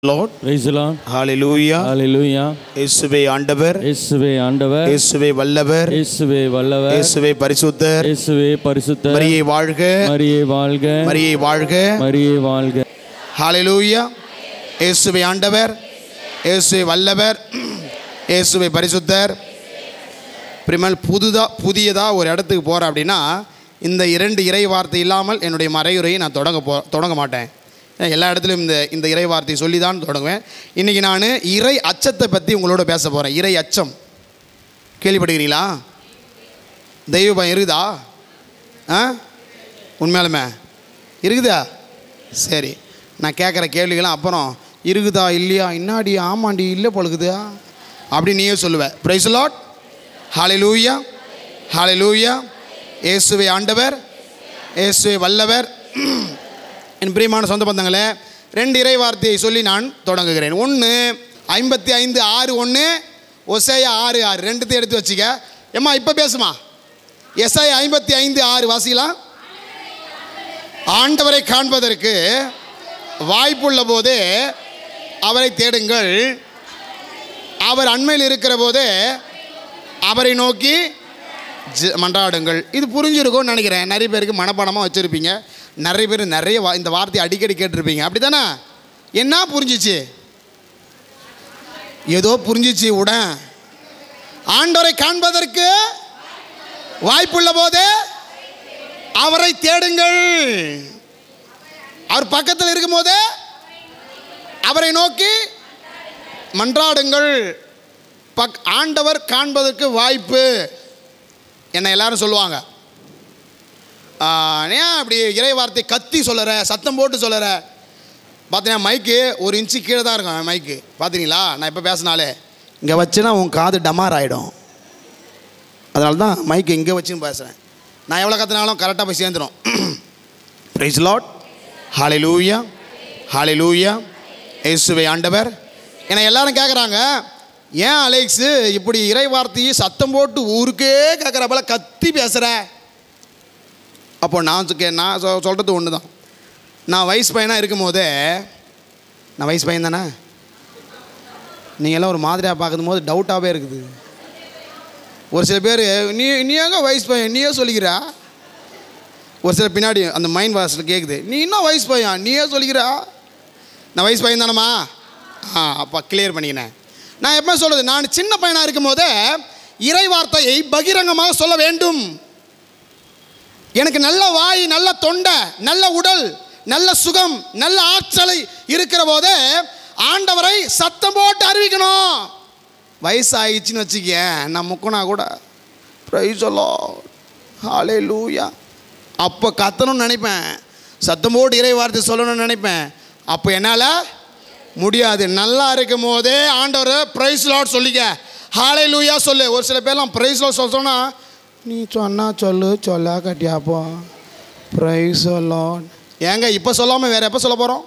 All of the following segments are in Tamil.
Lord, praise the Lord, hallelujah, hallelujah. இயேசுவே ஆண்டவர், இயேசுவே ஆண்டவர், இயேசுவே வல்லவர், இயேசுவே வல்லவர், இயேசுவே பரிசுத்தர், இயேசுவே பரிசுத்தர், மரியே வாழ்க, மரியே வாழ்க, மரியே வாழ்க, மரியே வாழ்க. hallelujah. இயேசுவே ஆண்டவர், இயேசுவே வல்லவர், இயேசுவே பரிசுத்தர். பிரிமல் புதியதா ஒரு இடத்துக்கு போறேன் அப்படின்னா இந்த இரண்டு இறை வார்த்தை இல்லாமல் என்னுடைய மறையுரையை நான் தொடங்க மாட்டேன். எல்லா இடத்துலையும் இந்த இறை வார்த்தையை சொல்லி தான் தொடங்குவேன். இன்றைக்கி நான் இறை அச்சத்தை பற்றி உங்களோட பேச போகிறேன். இறை அச்சம் கேள்விப்படுகிறீங்களா? தெய்வ பயம் இருக்குதா? உண்மையாலுமே இருக்குதா? சரி, நான் கேட்குற கேள்விகளாம் அப்புறம் இருக்குதா இல்லையா இன்னாடி ஆமாண்டி இல்லை பொழுகுதா அப்படின்னு நீயே சொல்லுவேன். Price the Lord, hallelujah, hallelujah. இயேசுவே ஆண்டவர், இயேசுவே வல்லவர். என் பிரியமான சொந்த பந்தங்களே, ரெண்டு இறை வார்த்தையை சொல்லி நான் தொடங்குகிறேன். 1:55:6 1, ஒசேயா 6:6 ரெண்டுத்தையும் எடுத்து வச்சுக்க. ஏம்மா இப்போ பேசுமா? எஸ்ஐயா 55:6 வாசிக்கலாம். ஆண்டவரை காண்பதற்கு வாய்ப்புள்ள போதே அவரை தேடுங்கள், அவர் அண்மையில் இருக்கிற போதே அவரை நோக்கி மன்றாடுங்கள். இது புரிஞ்சிருக்கும்னு நினைக்கிறேன். நிறைய பேருக்கு மனப்பாடமாக வச்சுருப்பீங்க. நிறைய பேர் இந்த வார்த்தையை அடிக்கடி கேட்டிருப்பீங்க. அப்படி தானே? என்ன புரிஞ்சிச்சு? ஏதோ புரிஞ்சிச்சு உடன். ஆண்டவரை காண்பதற்கு வாய்ப்புள்ள போதே அவரை தேடுங்கள், அவர் பக்கத்தில் இருக்கும் போதே அவரை நோக்கி மன்றாடுங்கள். ஆண்டவர் காண்பதற்கு வாய்ப்பு என்ன எல்லாரும் சொல்லுவாங்க. ஏன் அப்படி இறை வார்த்தை கத்தி சொல்லுற, சத்தம் போட்டு சொல்லுற? பார்த்தீங்கன்னா மைக்கு 1 இன்ச்சு கீழே தான் இருக்கும். மைக்கு பார்த்தீங்களா? நான் இப்போ பேசினாலே இங்கே வச்சுன்னா உன் காது டமார் ஆகிடும். அதனால தான் மைக்கு இங்கே வச்சுன்னு பேசுகிறேன். நான் எவ்வளோ கற்றுனாலும் கரெக்டாக போய் சேர்ந்துடும். Price the Lord, hallelujah, hallelujah. இயேசுவே ஆண்டவர். ஏன்னா எல்லாரும் கேட்குறாங்க, ஏன் அலெக்ஸு இப்படி இறை வார்த்தையை சத்தம் போட்டு ஊருக்கே கேட்குற போல கத்தி பேசுகிற? அப்போ நான் சொல்கிறது ஒன்று தான். நான் வயசு பையனாக இருக்கும் போதே, நான் வயசு பையன் தானே, நீங்கள்லாம் ஒரு மாதிரியாக பார்க்கும் போது டவுட்டாகவே இருக்குது. ஒரு சில பேர் நீ எங்கே வயசு பையன் நீயே சொல்லிக்கிறா? ஒரு சில பின்னாடி அந்த மைண்ட் வாஷில் கேட்குது, நீ இன்னும் வயசு பையன் நீயே சொல்லிக்கிறா? நான் வயசு பையன் தானம்மா? அப்போ கிளியர் பண்ணிக்கினேன். நான் எப்போ சொல்கிறது, நான் சின்ன பையனாக இருக்கும் போதே இறை வார்த்தையை பகிரங்கமாக சொல்ல வேண்டும். எனக்கு நல்ல வாய், நல்ல தொண்டை, நல்ல உடல், நல்ல சுகம், நல்ல ஆற்றலை இருக்கிற போதே ஆண்டவரை சத்தம் போட்டு அறிவிக்கணும். வயசாகிடுச்சின்னு வச்சுக்க, நான் முக்கனா கூட பிரைஸ் தி லார்ட், ஹல்லேலூயா, அப்போ கத்தணும்னு நினைப்பேன், சத்தம் போட்டு இறை வார்த்தை சொல்லணும்னு நினைப்பேன். அப்போ என்னால் முடியாது. நல்லா இருக்கும் போதே ஆண்டவர் பிரைஸ் தி லார்ட் சொல்லிக்க, ஹல்லேலூயா சொல்லு. ஒரு சில பேர்லாம் பிரைஸ் தி லார்ட் சொல்ல, நீ சொன்னா சொல்ல கட்டியாப்போ பிரைஸ் தி லார்ட். ஏங்க இப்போ சொல்லாமல் வேறு எப்போ சொல்ல போகிறோம்?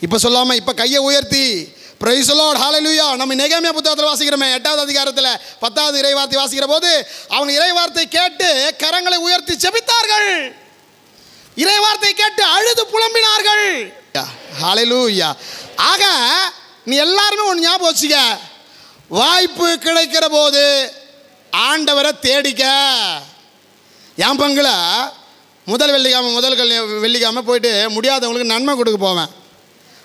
இப்போ சொல்லாமல் இப்போ கையை உயர்த்தி பிரைஸ் தி லார்ட், ஹல்லேலூயா. நம்ம நெகேமியா புத்தகத்தில் வாசிக்கிறோமே, 8வது அதிகாரத்தில் 10வது இறை வார்த்தை வாசிக்கிற போது அவங்க இறை வார்த்தை கேட்டு கரங்களை உயர்த்தி ஜெபித்தார்கள், இறை வார்த்தை கேட்டு அழுது புலம்பினார்கள். ஹல்லேலூயா. ஆக நீ எல்லாருமே ஒன்று ஞாபகம் வச்சுக்க, வாய்ப்பு கிடைக்கிற போது ஆண்டவரை தேடிக்க. என் பங்குல முதல் வெள்ளிக்கிழமை போயிட்டு முடியாதவங்களுக்கு நன்மை கொடுக்க போவேன்.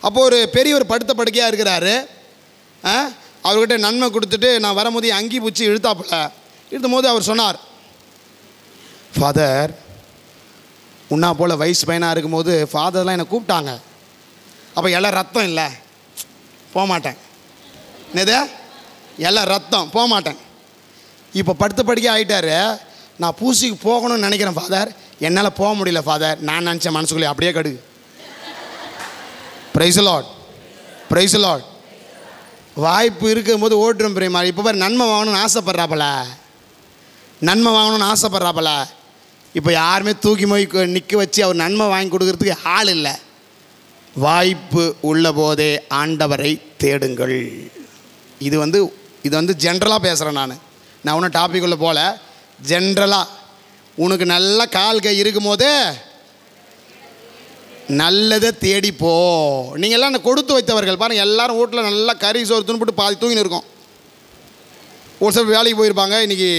அப்போது ஒரு பெரியவர் படுத்த படுக்கையாக இருக்கிறாரு. அவர்கிட்ட நன்மை கொடுத்துட்டு நான் வரும்போது அங்கி பூச்சி இழுத்தும் போது அவர் சொன்னார், ஃபாதர், உன்னா போல் வயசு பையனாக இருக்கும்போது ஃபாதர்லாம் என்னை கூப்பிட்டாங்க. அப்போ எல்லாம் ரத்தம் இல்லை, போக மாட்டேன். என்னது? எல்லாம் ரத்தம், போக மாட்டேன். இப்போ படுத்த படுக்கை ஆகிட்டாரு. நான் பூசிக்கு போகணும்னு நினைக்கிறேன் ஃபாதர், என்னால் போக முடியல ஃபாதர். நான் நினச்சேன் மனசுக்குள்ளே அப்படியே கடு. Price the Lord, praise the Lord. வாய்ப்பு இருக்கும்போது ஓட்டுறோம் பிரியமா. இப்போ பாரு, நன்மை வாங்கணும்னு ஆசைப்பட்றாப்பல, நன்மை வாங்கணும்னு ஆசைப்பட்றாப்பல. இப்போ யாருமே தூக்கி போய் நிற்க வச்சு அவர் நன்மை வாங்கி கொடுக்கறதுக்கு ஆள் இல்லை. வாய்ப்பு உள்ள போதே ஆண்டவரை தேடுங்கள். இது வந்து ஜென்ரலாக பேசுகிறேன். நான் ஒன்றும் டாபிக் உள்ள போல, ஜென்ரலாக உனக்கு நல்ல கால் கை இருக்கும் போதே நல்லதை தேடிப்போ. நீங்கள் எல்லாம் கொடுத்து வைத்தவர்கள் பாருங்கள். எல்லாரும் வீட்டில் நல்லா கறி சோறு துணுப்பட்டு பாதி தூங்கின்னு இருக்கோம். ஒரு சில வேலைக்கு போயிருப்பாங்க, இன்றைக்கி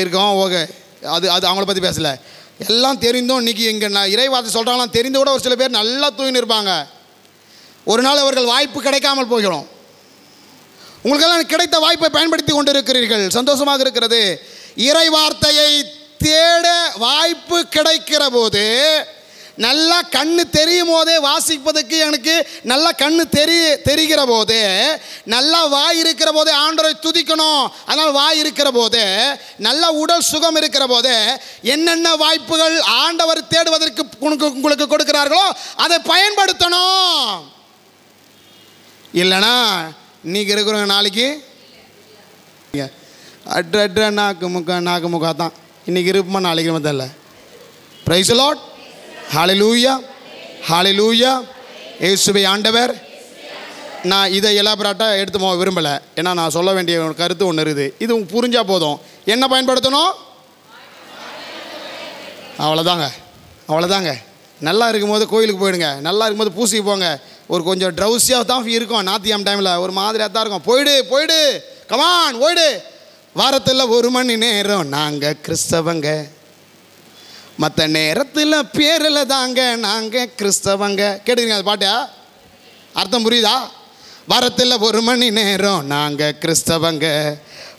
இருக்கோம். ஓகே, அது அவங்கள பற்றி பேசலை. எல்லாம் தெரிந்தும் இன்றைக்கி இங்கே இறைவார்த்தை சொல்கிறாங்களாம் தெரிந்து கூட ஒரு சில பேர் நல்லா தூங்கின்னு இருப்பாங்க. ஒரு நாள் அவர்கள் வாய்ப்பு கிடைக்காமல் போகிறோம். உங்களுக்கெல்லாம் கிடைத்த வாய்ப்பை பயன்படுத்தி கொண்டு இருக்கிறீர்கள், சந்தோஷமாக இருக்கிறது. இறை வார்த்தையை தேட வாய்ப்பு கிடைக்கிற போது, நல்லா கண்ணு தெரியும் போதே வாசிப்பதற்கு எனக்கு நல்லா கண்ணு தெரிகிற போது, நல்லா வாய் இருக்கிற போதே ஆண்டவரை துதிக்கணும். அதனால் வாய் இருக்கிற போது, நல்ல உடல் சுகம் இருக்கிற போது, என்னென்ன வாய்ப்புகள் ஆண்டவர் தேடுவதற்கு உங்களுக்கு கொடுக்கிறார்களோ அதை பயன்படுத்தணும். இல்லைனா இன்றைக்கி இருக்கிறவங்க நாளைக்கு அட்ர நாக்கு முக்கா தான். இன்றைக்கி இருப்போமா நாளைக்கு நம்ம தெரியல. Praise the Lord. Hallelujah, hallelujah. இயேசுவே ஆண்டவர். நான் இதை எலாபரேட்டாக எடுத்து போக விரும்பலை. ஏன்னா நான் சொல்ல வேண்டிய கருத்து ஒன்று இருக்குது. இது புரிஞ்சால் போதும். என்ன பயன்படுத்தணும்? அவ்வளோதாங்க. நல்லா இருக்கும்போது கோயிலுக்கு போயிடுங்க. நல்லா இருக்கும்போது பூசிக்கு போங்க. ஒரு கொஞ்சம் ட்ரௌசியாக தான் இருக்கும். நாத்தியம் டைமில் ஒரு மாதிரியாக தான் இருக்கும். போயிடு கமான் போயிடு. வாரத்தில் 1 மணி நேரம் நாங்கள் கிறிஸ்தவங்க, மற்ற நேரத்தில் பேரில் தாங்க நாங்கள் கிறிஸ்தவங்க. கேட்டுக்கிறீங்க அது பாட்டா? அர்த்தம் புரியுதா? வாரத்தில் 1 மணி நேரம் நாங்கள் கிறிஸ்தவங்க,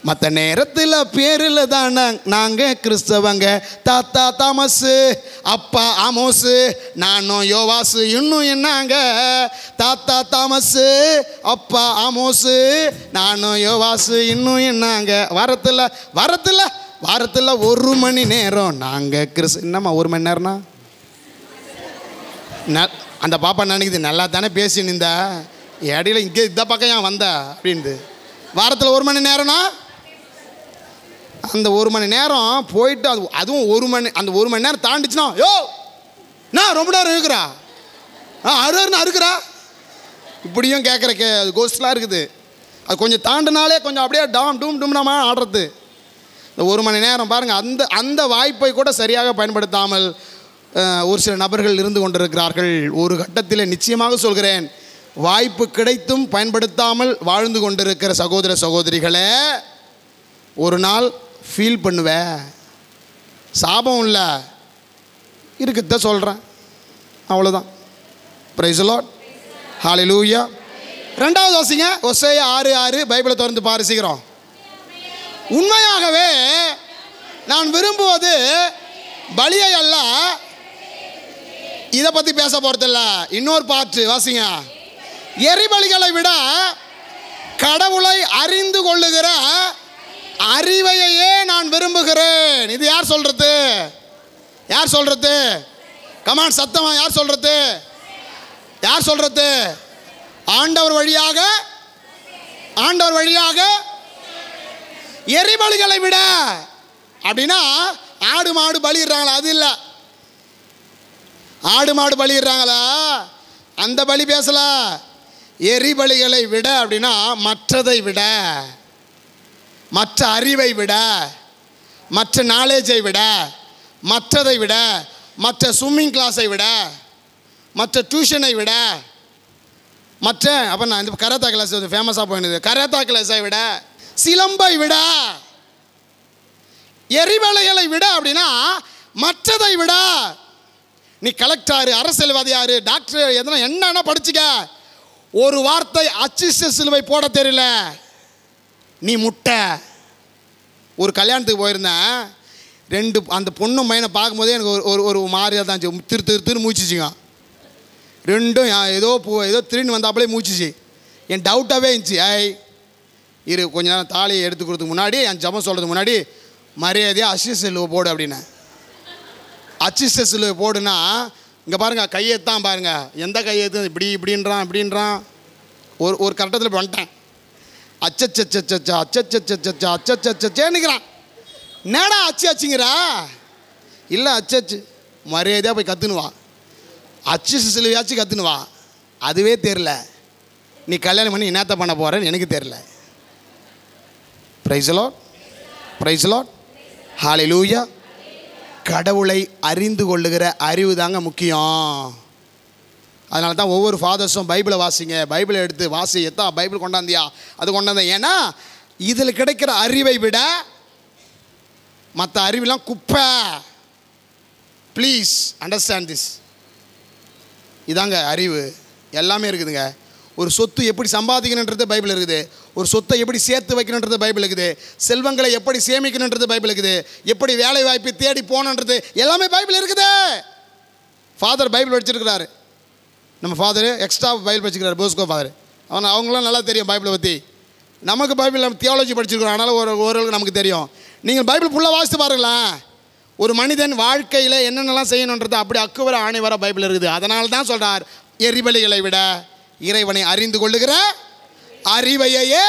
மற்ற நேரத்தில் பேரில் தான் நாங்கள் கிறிஸ்தவங்க. தாத்தா தாமஸு, அப்பா ஆமோஸு, நானும் யோவாசு, இன்னும் என்னங்க? தாத்தா தாமஸு, அப்பா ஆமோஸு, நானும் யோவாசு, இன்னும் என்னங்க? வாரத்தில் 1 மணி நேரம் நாங்கள் என்னம்மா 1 மணி நேரம்னா? அந்த பாப்பா நினைக்குது நல்லா தானே பேசி நின்றா, இடையில இங்கே இந்த பக்கம் ஏன் வந்த அப்படின்ட்டு. வாரத்தில் 1 மணி நேரம்னா அந்த 1 மணி நேரம் போயிட்டு அதுவும் 1 மணி, அந்த 1 மணி நேரம் தாண்டிச்சுன்னா, யோ நான் ரொம்ப நேரம் இருக்கிறா, அருன்னு அறுக்கிறா, இப்படியும் கேட்குற அது கோஸ்ட்லாம் இருக்குது. அது கொஞ்சம் தாண்டினாலே கொஞ்சம் அப்படியே டூம் நம்ம ஆடுறது. இந்த 1 மணி நேரம் பாருங்கள். அந்த வாய்ப்பை கூட சரியாக பயன்படுத்தாமல் ஒரு சில நபர்கள் இருந்து கொண்டிருக்கிறார்கள். ஒரு கட்டத்தில் நிச்சயமாக சொல்கிறேன், வாய்ப்பு கிடைத்தும் பயன்படுத்தாமல் வாழ்ந்து கொண்டிருக்கிற சகோதர சகோதரிகளே, ஒரு நாள் ஃபீல் பண்ணுவேன். சாபம் இல்லை, இருக்குத சொல்கிறேன், அவ்வளோதான். Praise the Lord. ஹல்லேலூயா. 2வது வாசிங்க, ஓசேயா 6:6. பைபிளை திறந்து பாரு சீக்கிரம். உண்மையாகவே நான் விரும்புவது பலியை அல்ல. இதை பற்றி பேச போகிறதில்ல. இன்னொரு பாட்டு வாசிங்க. எரிபலிகளை விட கடவுளை அறிந்து கொள்ளுகிற அறிவையே நான் விரும்புகிறேன். இது யார் சொல்றது? கமான் சத்தமா யார் சொல்றது? ஆண்டவர் வழியாக எரிபலிகளை விட. அப்படின்னா ஆடு மாடு பலிடுறாங்களா? அது இல்லை. ஆடு மாடு பலிடுறாங்களா? அந்த பலி பேசல. எரிபலிகளை விட அப்படின்னா மற்றதை விட, மற்ற அறிவை விட, மற்ற நாலேஜை விட, மற்றதை விட, மற்ற ஸ்விம்மிங் கிளாஸை விட, மற்ற டியூஷனை விட, மற்ற அப்போ நான் இந்த கராத்தா கிளாஸ் ஃபேமஸாக போயிடுது. கராத்தா கிளாஸை விட, சிலம்பை விட, எரிபலிகளை விட அப்படின்னா மற்றதை விட. நீ கலெக்டர், அரசியல்வாதியாரு, டாக்டர், எதனா என்னன்னா படிச்சுக்க, ஒரு வார்த்தை அச்சிஷ்ட சிலுவை போட தெரியல, நீ முட்டை. ஒரு கல்யாணத்துக்கு போயிருந்தேன். அந்த பொண்ணும் பையனை பார்க்கும்போதே எனக்கு ஒரு மாதிரியாக தான் திரு மூச்சிச்சிங்க. ரெண்டும் ஏதோ திரும்பி வந்தாப்புலே மூச்சிச்சு. என் டவுட்டாகவே இருந்துச்சு. கொஞ்ச நேரம் தாலியை எடுத்து கொடுத்துக்கு முன்னாடி, என் ஜபம் சொல்கிறதுக்கு முன்னாடி மரியாதையாக அச்சிஷ்ட சிலுவை போடு அப்படின்னேன். அச்சிஷ்ட சிலுவை போடுனா இங்கே பாருங்கள், கையெத்தான் பாருங்கள், எந்த கையெழுத்து இப்படின்றான். ஒரு கரெக்டத்தில் வந்துட்டேன். அச்சச்சேன்னுக்கிறான். நேடா அச்சுங்கிறா? இல்லை அச்சு மரியாதையாக போய் கற்றுனுவா, அச்சு சிலுவையாச்சும் கற்றுனுவா. அதுவே தெரில, நீ கல்யாணம் பண்ணி என்னத்த பண்ண போகிறேன்னு எனக்கு தெரில. Praise the Lord. ஹல்லேலூயா. கடவுளை அறிந்து கொள்ளுகிற அறிவு தாங்க முக்கியம். அதனால தான் ஒவ்வொரு ஃபாதர்ஸும் பைபிளை வாசிங்க, பைபிளை எடுத்து வாசி, எத்தா பைபிள் கொண்டாந்தியா அது கொண்டாந்தேன். ஏன்னா இதில் கிடைக்கிற அறிவை விட மற்ற அறிவெல்லாம் குப்பை. Please understand this. இதாங்க அறிவு. எல்லாமே இருக்குதுங்க. ஒரு சொத்து எப்படி சம்பாதிக்கணுன்றது பைபிள் இருக்குது. ஒரு சொத்தை எப்படி சேர்த்து வைக்கணுன்றது பைபிள் இருக்குது. செல்வங்களை எப்படி சேமிக்கணுன்றது பைபிள் இருக்குது. எப்படி வேலை வாய்ப்பு தேடி போகணுன்றது எல்லாமே பைபிள் இருக்குது. ஃபாதர் பைபிள் படிச்சிருக்கிறாரு. நம்ம ஃபாதரு எக்ஸ்ட்ரா பைபிள் படிச்சிருக்கிறார், போஸ்கோ ஃபாதர். அவங்களாம் நல்லா தெரியும் பைபிளை பற்றி. நமக்கு பைபிள் நம்ம தியாலஜி படிச்சிருக்கிறோம், அதனால் ஓரளவுக்கு நமக்கு தெரியும். நீங்கள் பைபிள் ஃபுல்லாக வாசித்து பாருங்களேன். ஒரு மனிதன் வாழ்க்கையில் என்னென்னலாம் செய்யணுன்றது அப்படி அக்குவர ஆணை வர பைபிள் இருக்குது. அதனால தான் சொல்கிறார், எரிபலிகளை விட இறைவனை அறிந்து கொள்ளுகிற அறிவையே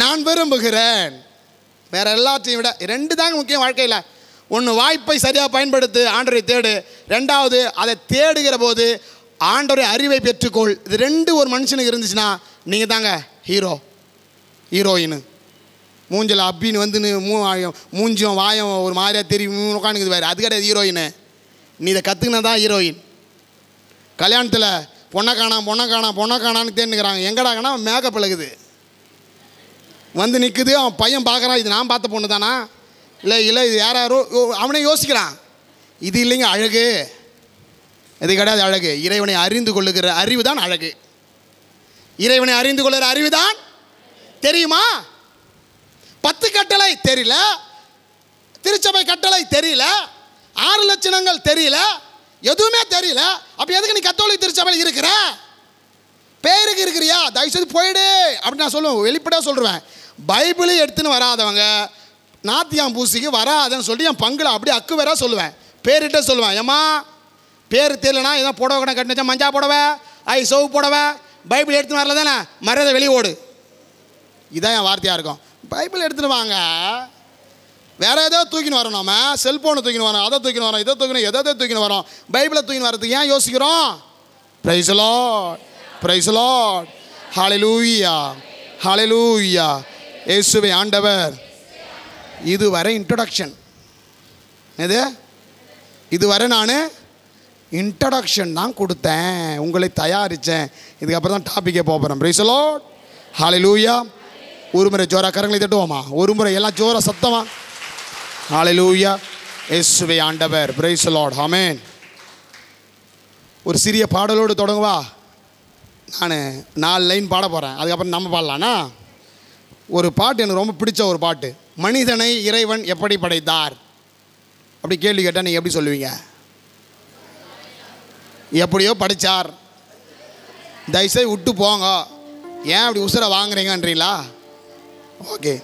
நான் விரும்புகிறேன். வேற எல்லாத்தையும் விட 2 தாங்க முக்கியம் வாழ்க்கையில். ஒன்று, வாய்ப்பை சரியாக பயன்படுத்து, ஆண்டவரை தேடு. 2வது, அதை தேடுகிற போது ஆண்டவரை அறிவை பெற்றுக்கொள். இது 2 ஒரு மனுஷனுக்கு இருந்துச்சுன்னா நீங்கள் தாங்க ஹீரோயின். மூஞ்சில் அப்பின்னு வந்துன்னு மூஞ்சும் வாயம் ஒரு மாதிரியாக தெரியும் உட்காந்துக்குது வேறு, அது கிடையாது ஹீரோயின். நீ இதை கற்றுக்கினா தான் ஹீரோயின். கல்யாணத்தில் பொண்ணை காணான்னு தேடினுக்கிறாங்க. எங்கடாங்கன்னா மேக்கப் இழகுது வந்து நிற்குது. அவன் பையன் பார்க்குறான், இது நான் பார்த்த பொண்ணு தானா, இல்லை இது யாரோ, அவனே யோசிக்கிறான். இது இல்லைங்க அழகு, இது கிடையாது அழகு. இறைவனை அறிந்து கொள்ளுகிற அறிவு தான் அழகு. இறைவனை அறிந்து கொள்ளுகிற அறிவு தான் தெரியுமா? 10 கட்டளை தெரியல, திருச்சபை கட்டளை தெரியல, 6 லட்சணங்கள் தெரியல, எதுவுமே தெரியல. அப்போ எதுக்கு நீ கத்தோலிக்க திருச்சபையில் இருக்கிற? பேருக்கு இருக்கிறியா? தயவுசெய்து போயிடு அப்படின்னு நான் சொல்லுவேன், வெளிப்படையாக சொல்லுவேன். பைபிளை எடுத்துன்னு வராதவங்க நாத்தியாம் பூசிக்கு வராதன்னு சொல்லி என் பங்குல அப்படியே அக்கு வேற சொல்லுவேன். பேரிட்ட சொல்லுவேன், ஏம்மா பேர் தெரியலனா ஏதோ புடவை கணக்கு கட்டினச்சா மஞ்சா புடவை, சோவு புடவை, பைபிள் எடுத்துன்னு வரல தானே மரியாதை வெளியே ஓடு. இதான் என் வார்த்தையாக இருக்கும். பைபிள் எடுத்துன்னு வாங்க. வேறு ஏதோ தூக்கின்னு வரோம், நம்ம செல்ஃபோனை தூக்கின்னு வரோம், அதை தூக்கின்னு வரோம், இதை தூக்கணும், எதை தூக்கின்னு வரோம். பைபிளை தூக்கின்னு வரதுக்கு ஏன் யோசிக்கிறோம்? Praise the Lord, praise the Lord, hallelujah, hallelujah, இயேசுவே ஆண்டவர். இதுவரை இன்ட்ரோடக்ஷன். இதுவரை நான் இன்ட்ரோடக்ஷன் தான் கொடுத்தேன், உங்களை தயாரித்தேன். இதுக்கப்புறம் தான் டாப்பிக்கே போகிறேன். பிரைஸ் தி லார்ட், ஹல்லேலூயா. ஒரு முறை ஜோரா கரங்களை தட்டுவோமா? ஒரு முறை எல்லாம் ஜோரா சத்தமா ஹல்லேலூயா, இயேசுவே ஆண்டவர். பிரைஸ் தி லார்ட், ஆமென். ஒரு சிறிய பாடலோடு தொடங்குவா. நான் 4 லைன் பாட போகிறேன், அதுக்கப்புறம் நம்ம பாடலான்னா. ஒரு பாட்டு எனக்கு ரொம்ப பிடிச்ச ஒரு பாட்டு. மனிதனை இறைவன் எப்படி படைத்தார் அப்படி கேள்வி கேட்டால் நீங்கள் எப்படி சொல்லுவீங்க? எப்படியோ படித்தார். தயவுசெய்து விட்டு போங்க, ஏன் அப்படி உசுரை வாங்குறீங்கன்றீங்களா? ஓகே.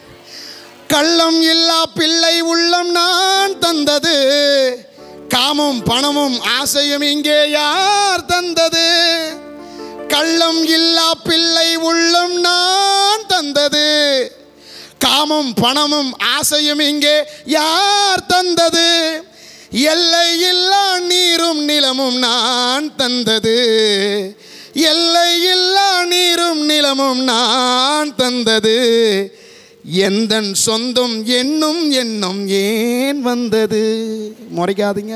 கள்ளம் இல்லா பிள்ளை உள்ளம் நான் தந்தது, காமம் பணமும் ஆசையும் இங்கே யார் தந்தது? கள்ளம் இல்லா பிள்ளை உள்ளம் நான் தந்தது, காமம் பணமும் ஆசையும் இங்கே யார் தந்தது? எல்லை இல்லா நீரும் நிலமும் நான் தந்தது, எல்லை இல்லா நீரும் நிலமும் நான் தந்தது. எந்தன் சொந்தம் என்னும் எண்ணம் ஏன் வந்தது? முறைக்காதீங்க.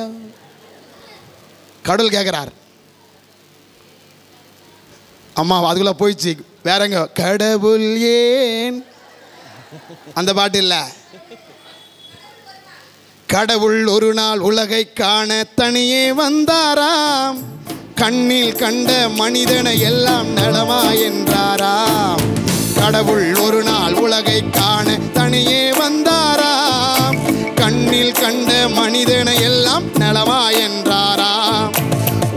கடவுள் கேட்குறார். அம்மா அதுக்குள்ள போயிடுச்சு. வேறங்க கடவுள் ஏன் அந்த பாட்டு இல்லை. கடவுள் ஒரு நாள் உலகை காண தனியே வந்தாராம், கண்ணில் கண்ட மனிதனை எல்லாம் நலமா என்றாராம். கடவுள் ஒரு நாள் உலகை காண தனியே வந்தாராம், கண்ணில் கண்ட மனிதனை எல்லாம் நலமா என்றாராம்.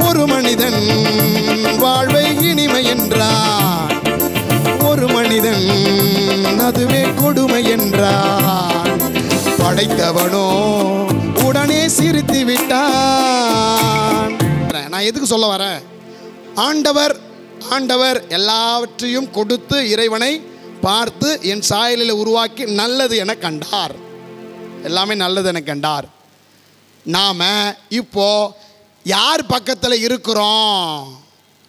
ஒரு மனிதன் வாழ்வை இனிமை என்றான், ஒரு மனிதன் அதுவே கொடுமை என்றான். படைத்தவனோ உடனே சிரித்து விட்டான். நான் எதுக்கு சொல்ல வரேன்? ஆண்டவர் எல்லாவற்றையும் கொடுத்து இறைவனை பார்த்து என் சாயலில் உருவாக்கி நல்லது என கண்டார். எல்லாமே நல்லது என கண்டார். நாம் இப்போ யார் பக்கத்தில் இருக்கிறோம்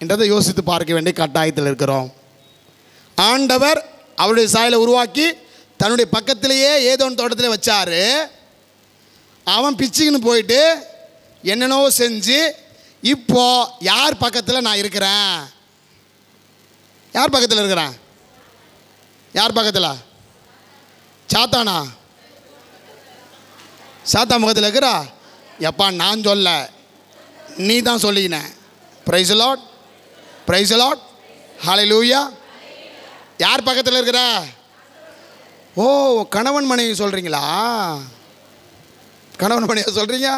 என்றதை யோசித்து பார்க்க வேண்டிய கட்டாயத்தில் இருக்கிறோம். ஆண்டவர் அவருடைய சாயலை உருவாக்கி தன்னுடைய பக்கத்திலேயே ஏதோ ஒன்று தோட்டத்தில் வச்சார். அவன் பிச்சுக்குன்னு போயிட்டு என்னென்னவோ செஞ்சு இப்போ யார் பக்கத்தில் நான் இருக்கிறேன்? யார் பக்கத்தில் இருக்கிறேன்? யார் பக்கத்தில்? சாத்தானா? சாத்தான் பக்கத்தில் இருக்கிறா? எப்பா நான் சொல்ல, நீ தான் சொல்லிக்கின. Praise the Lord, praise the Lord, hallelujah. யார் பக்கத்தில் இருக்கிற? ஓ, கணவன் மனைவி சொல்கிறீங்களா? கணவன் மனைவி சொல்கிறீங்க.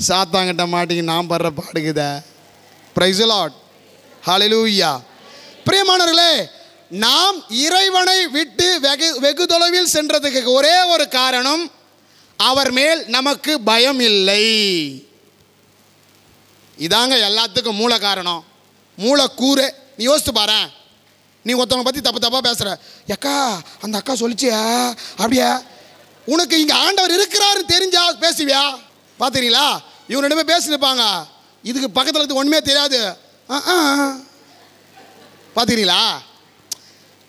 சாத்தாங்கிட்ட மாட்டிங்க நான் படுற பாடுக்குத. பிரைஸ் தி லார்ட், ஹல்லேலூயா. பிரியமானவர்களே, நாம் இறைவனை விட்டு வெகு தொலைவில் சென்றதுக்கு ஒரே ஒரு காரணம், அவர் மேல் நமக்கு பயம் இல்லை. இதாங்க எல்லாத்துக்கும் மூல காரணம், மூலக்கூறு. நீ யோசித்து பாரு. நீ ஒருத்தவங்க பற்றி தப்பு தப்பாக பேசுகிற, அக்கா அந்த அக்கா சொல்லிச்சியா அப்படியா? உனக்கு இங்கே ஆண்டவர் இருக்கிறாரு தெரிஞ்சா பேசுவியா? பார்த்துறீங்களா? இவங்க ரெண்டுமே பேசியிருப்பாங்க, இதுக்கு பக்கத்தில் இருந்து ஒன்றுமே தெரியாது. பார்த்துக்கிறீங்களா?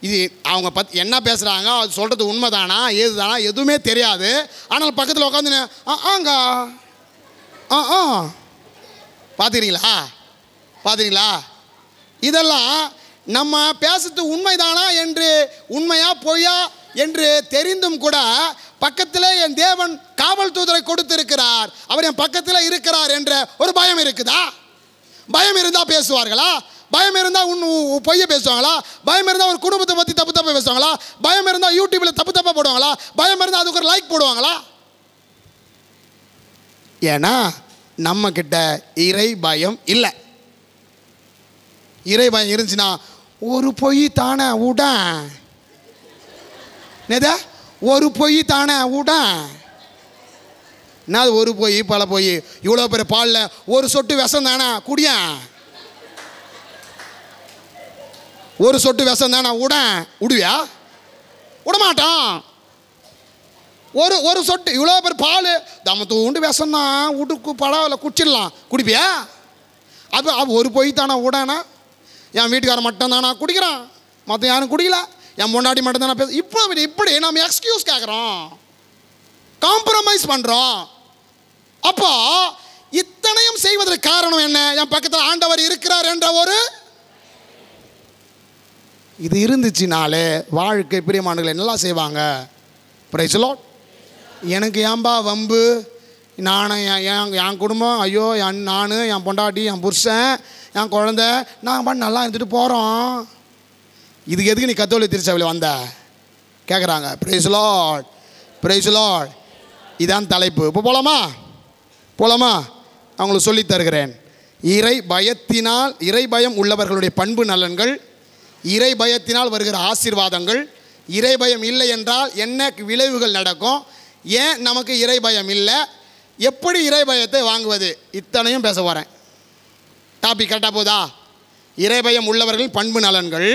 இது அவங்க என்ன பேசுகிறாங்க, அது சொல்கிறது உண்மை தானா ஏது தானா எதுவுமே தெரியாது. ஆனால் பக்கத்தில் உட்காந்து ஆங்க பார்த்துக்கிறீங்களா? பார்த்துக்கிறீங்களா? இதெல்லாம் நம்ம பேசுறது உண்மைதானா என்று, உண்மையா பொய்யா என்று தெரிந்தும் கூட பக்கத்தில் என் தேவன் காவல் தூதரை கொடுத்திருக்கிறார், அவர் என் பக்கத்தில் இருக்கிறார் என்ற ஒரு பயம் இருக்குதா? பயம் இருந்தால் பேசுவார்களா? பயம் இருந்தால் பொய்ய பேசுவாங்களா? பயம் இருந்தால் ஒரு குடும்பத்தை பற்றி தப்பு தப்பாக பேசுவாங்களா? பயம் இருந்தால் யூடியூப்பில் தப்பு தப்பாக போடுவாங்களா? பயம் இருந்தால் அதுக்கு ஒரு லைக் போடுவாங்களா? ஏன்னா நம்ம கிட்ட இறை பயம் இல்லை. இறை பயம் இருந்துச்சுன்னா ஒரு பொய் தானே உட, ஒரு பொய் தானே உட. என்ன ஒரு பொய் பல பொய்? இவ்வளோ பெரிய பாலில் ஒரு சொட்டு விஷம் தானே குடிய, ஒரு சொட்டு விஷம் தானே விடுவியா? விடமாட்டான். ஒரு சொட்டு இவ்வளோ பேர் பால் தம்ம தூண்டு விஷம் தான், விட்டு படவில்ல குடிச்சிடலாம், குடிப்பியா? அது ஒரு பொய் தானே விடனா? என் வீட்டுக்காரன் மட்டும் தானே குடிக்கிறான், மற்ற யாரும் குடிக்கல, என் முன்னாடி மட்டும் தானே பேச. இப்படி நம்ம எக்ஸ்கியூஸ் கேட்குறோம், காம்ப்ரமைஸ் பண்ணுறோம். அப்போ இத்தனையும் செய்வதற்கு காரணம் என்ன? என் பக்கத்தில் ஆண்டவர் இருக்கிறார் என்ற ஒரு இது இருந்துச்சுனாலே வாழ்க்கை பிரியமானவர்களை நல்லா செய்வாங்க. Price the Lord. எனக்கு ஏன்பா வம்பு? நான் என் குடும்பம், ஐயோ நான் என் பொண்டாட்டி என் புருஷன் என் குழந்தை நான் பண்ண நல்லா இருந்துட்டு போகிறோம், இதுக்கு எதுக்கு நீ கத்தோலிக்க திருச்சபையில் வந்த கேட்குறாங்க. Price the Lord, praise the Lord. இதான் தலைப்பு. இப்போ போலாமா? அவங்களுக்கு சொல்லித் தருகிறேன். இறை பயத்தினால், இறை பயம் உள்ளவர்களுடைய பண்பு நலன்கள், இறை பயத்தினால் வருகிற ஆசீர்வாதங்கள், இறை பயம் இல்லை என்றால் என்ன விளைவுகள் நடக்கும், ஏன் நமக்கு இறை பயம் இல்லை, எப்படி இறை பயத்தை வாங்குவது, இத்தனையும் பேச போகிறேன். டாபிக் கரெக்டாக போதா? இறை பயம் உள்ளவர்கள் பண்பு நலன்கள்,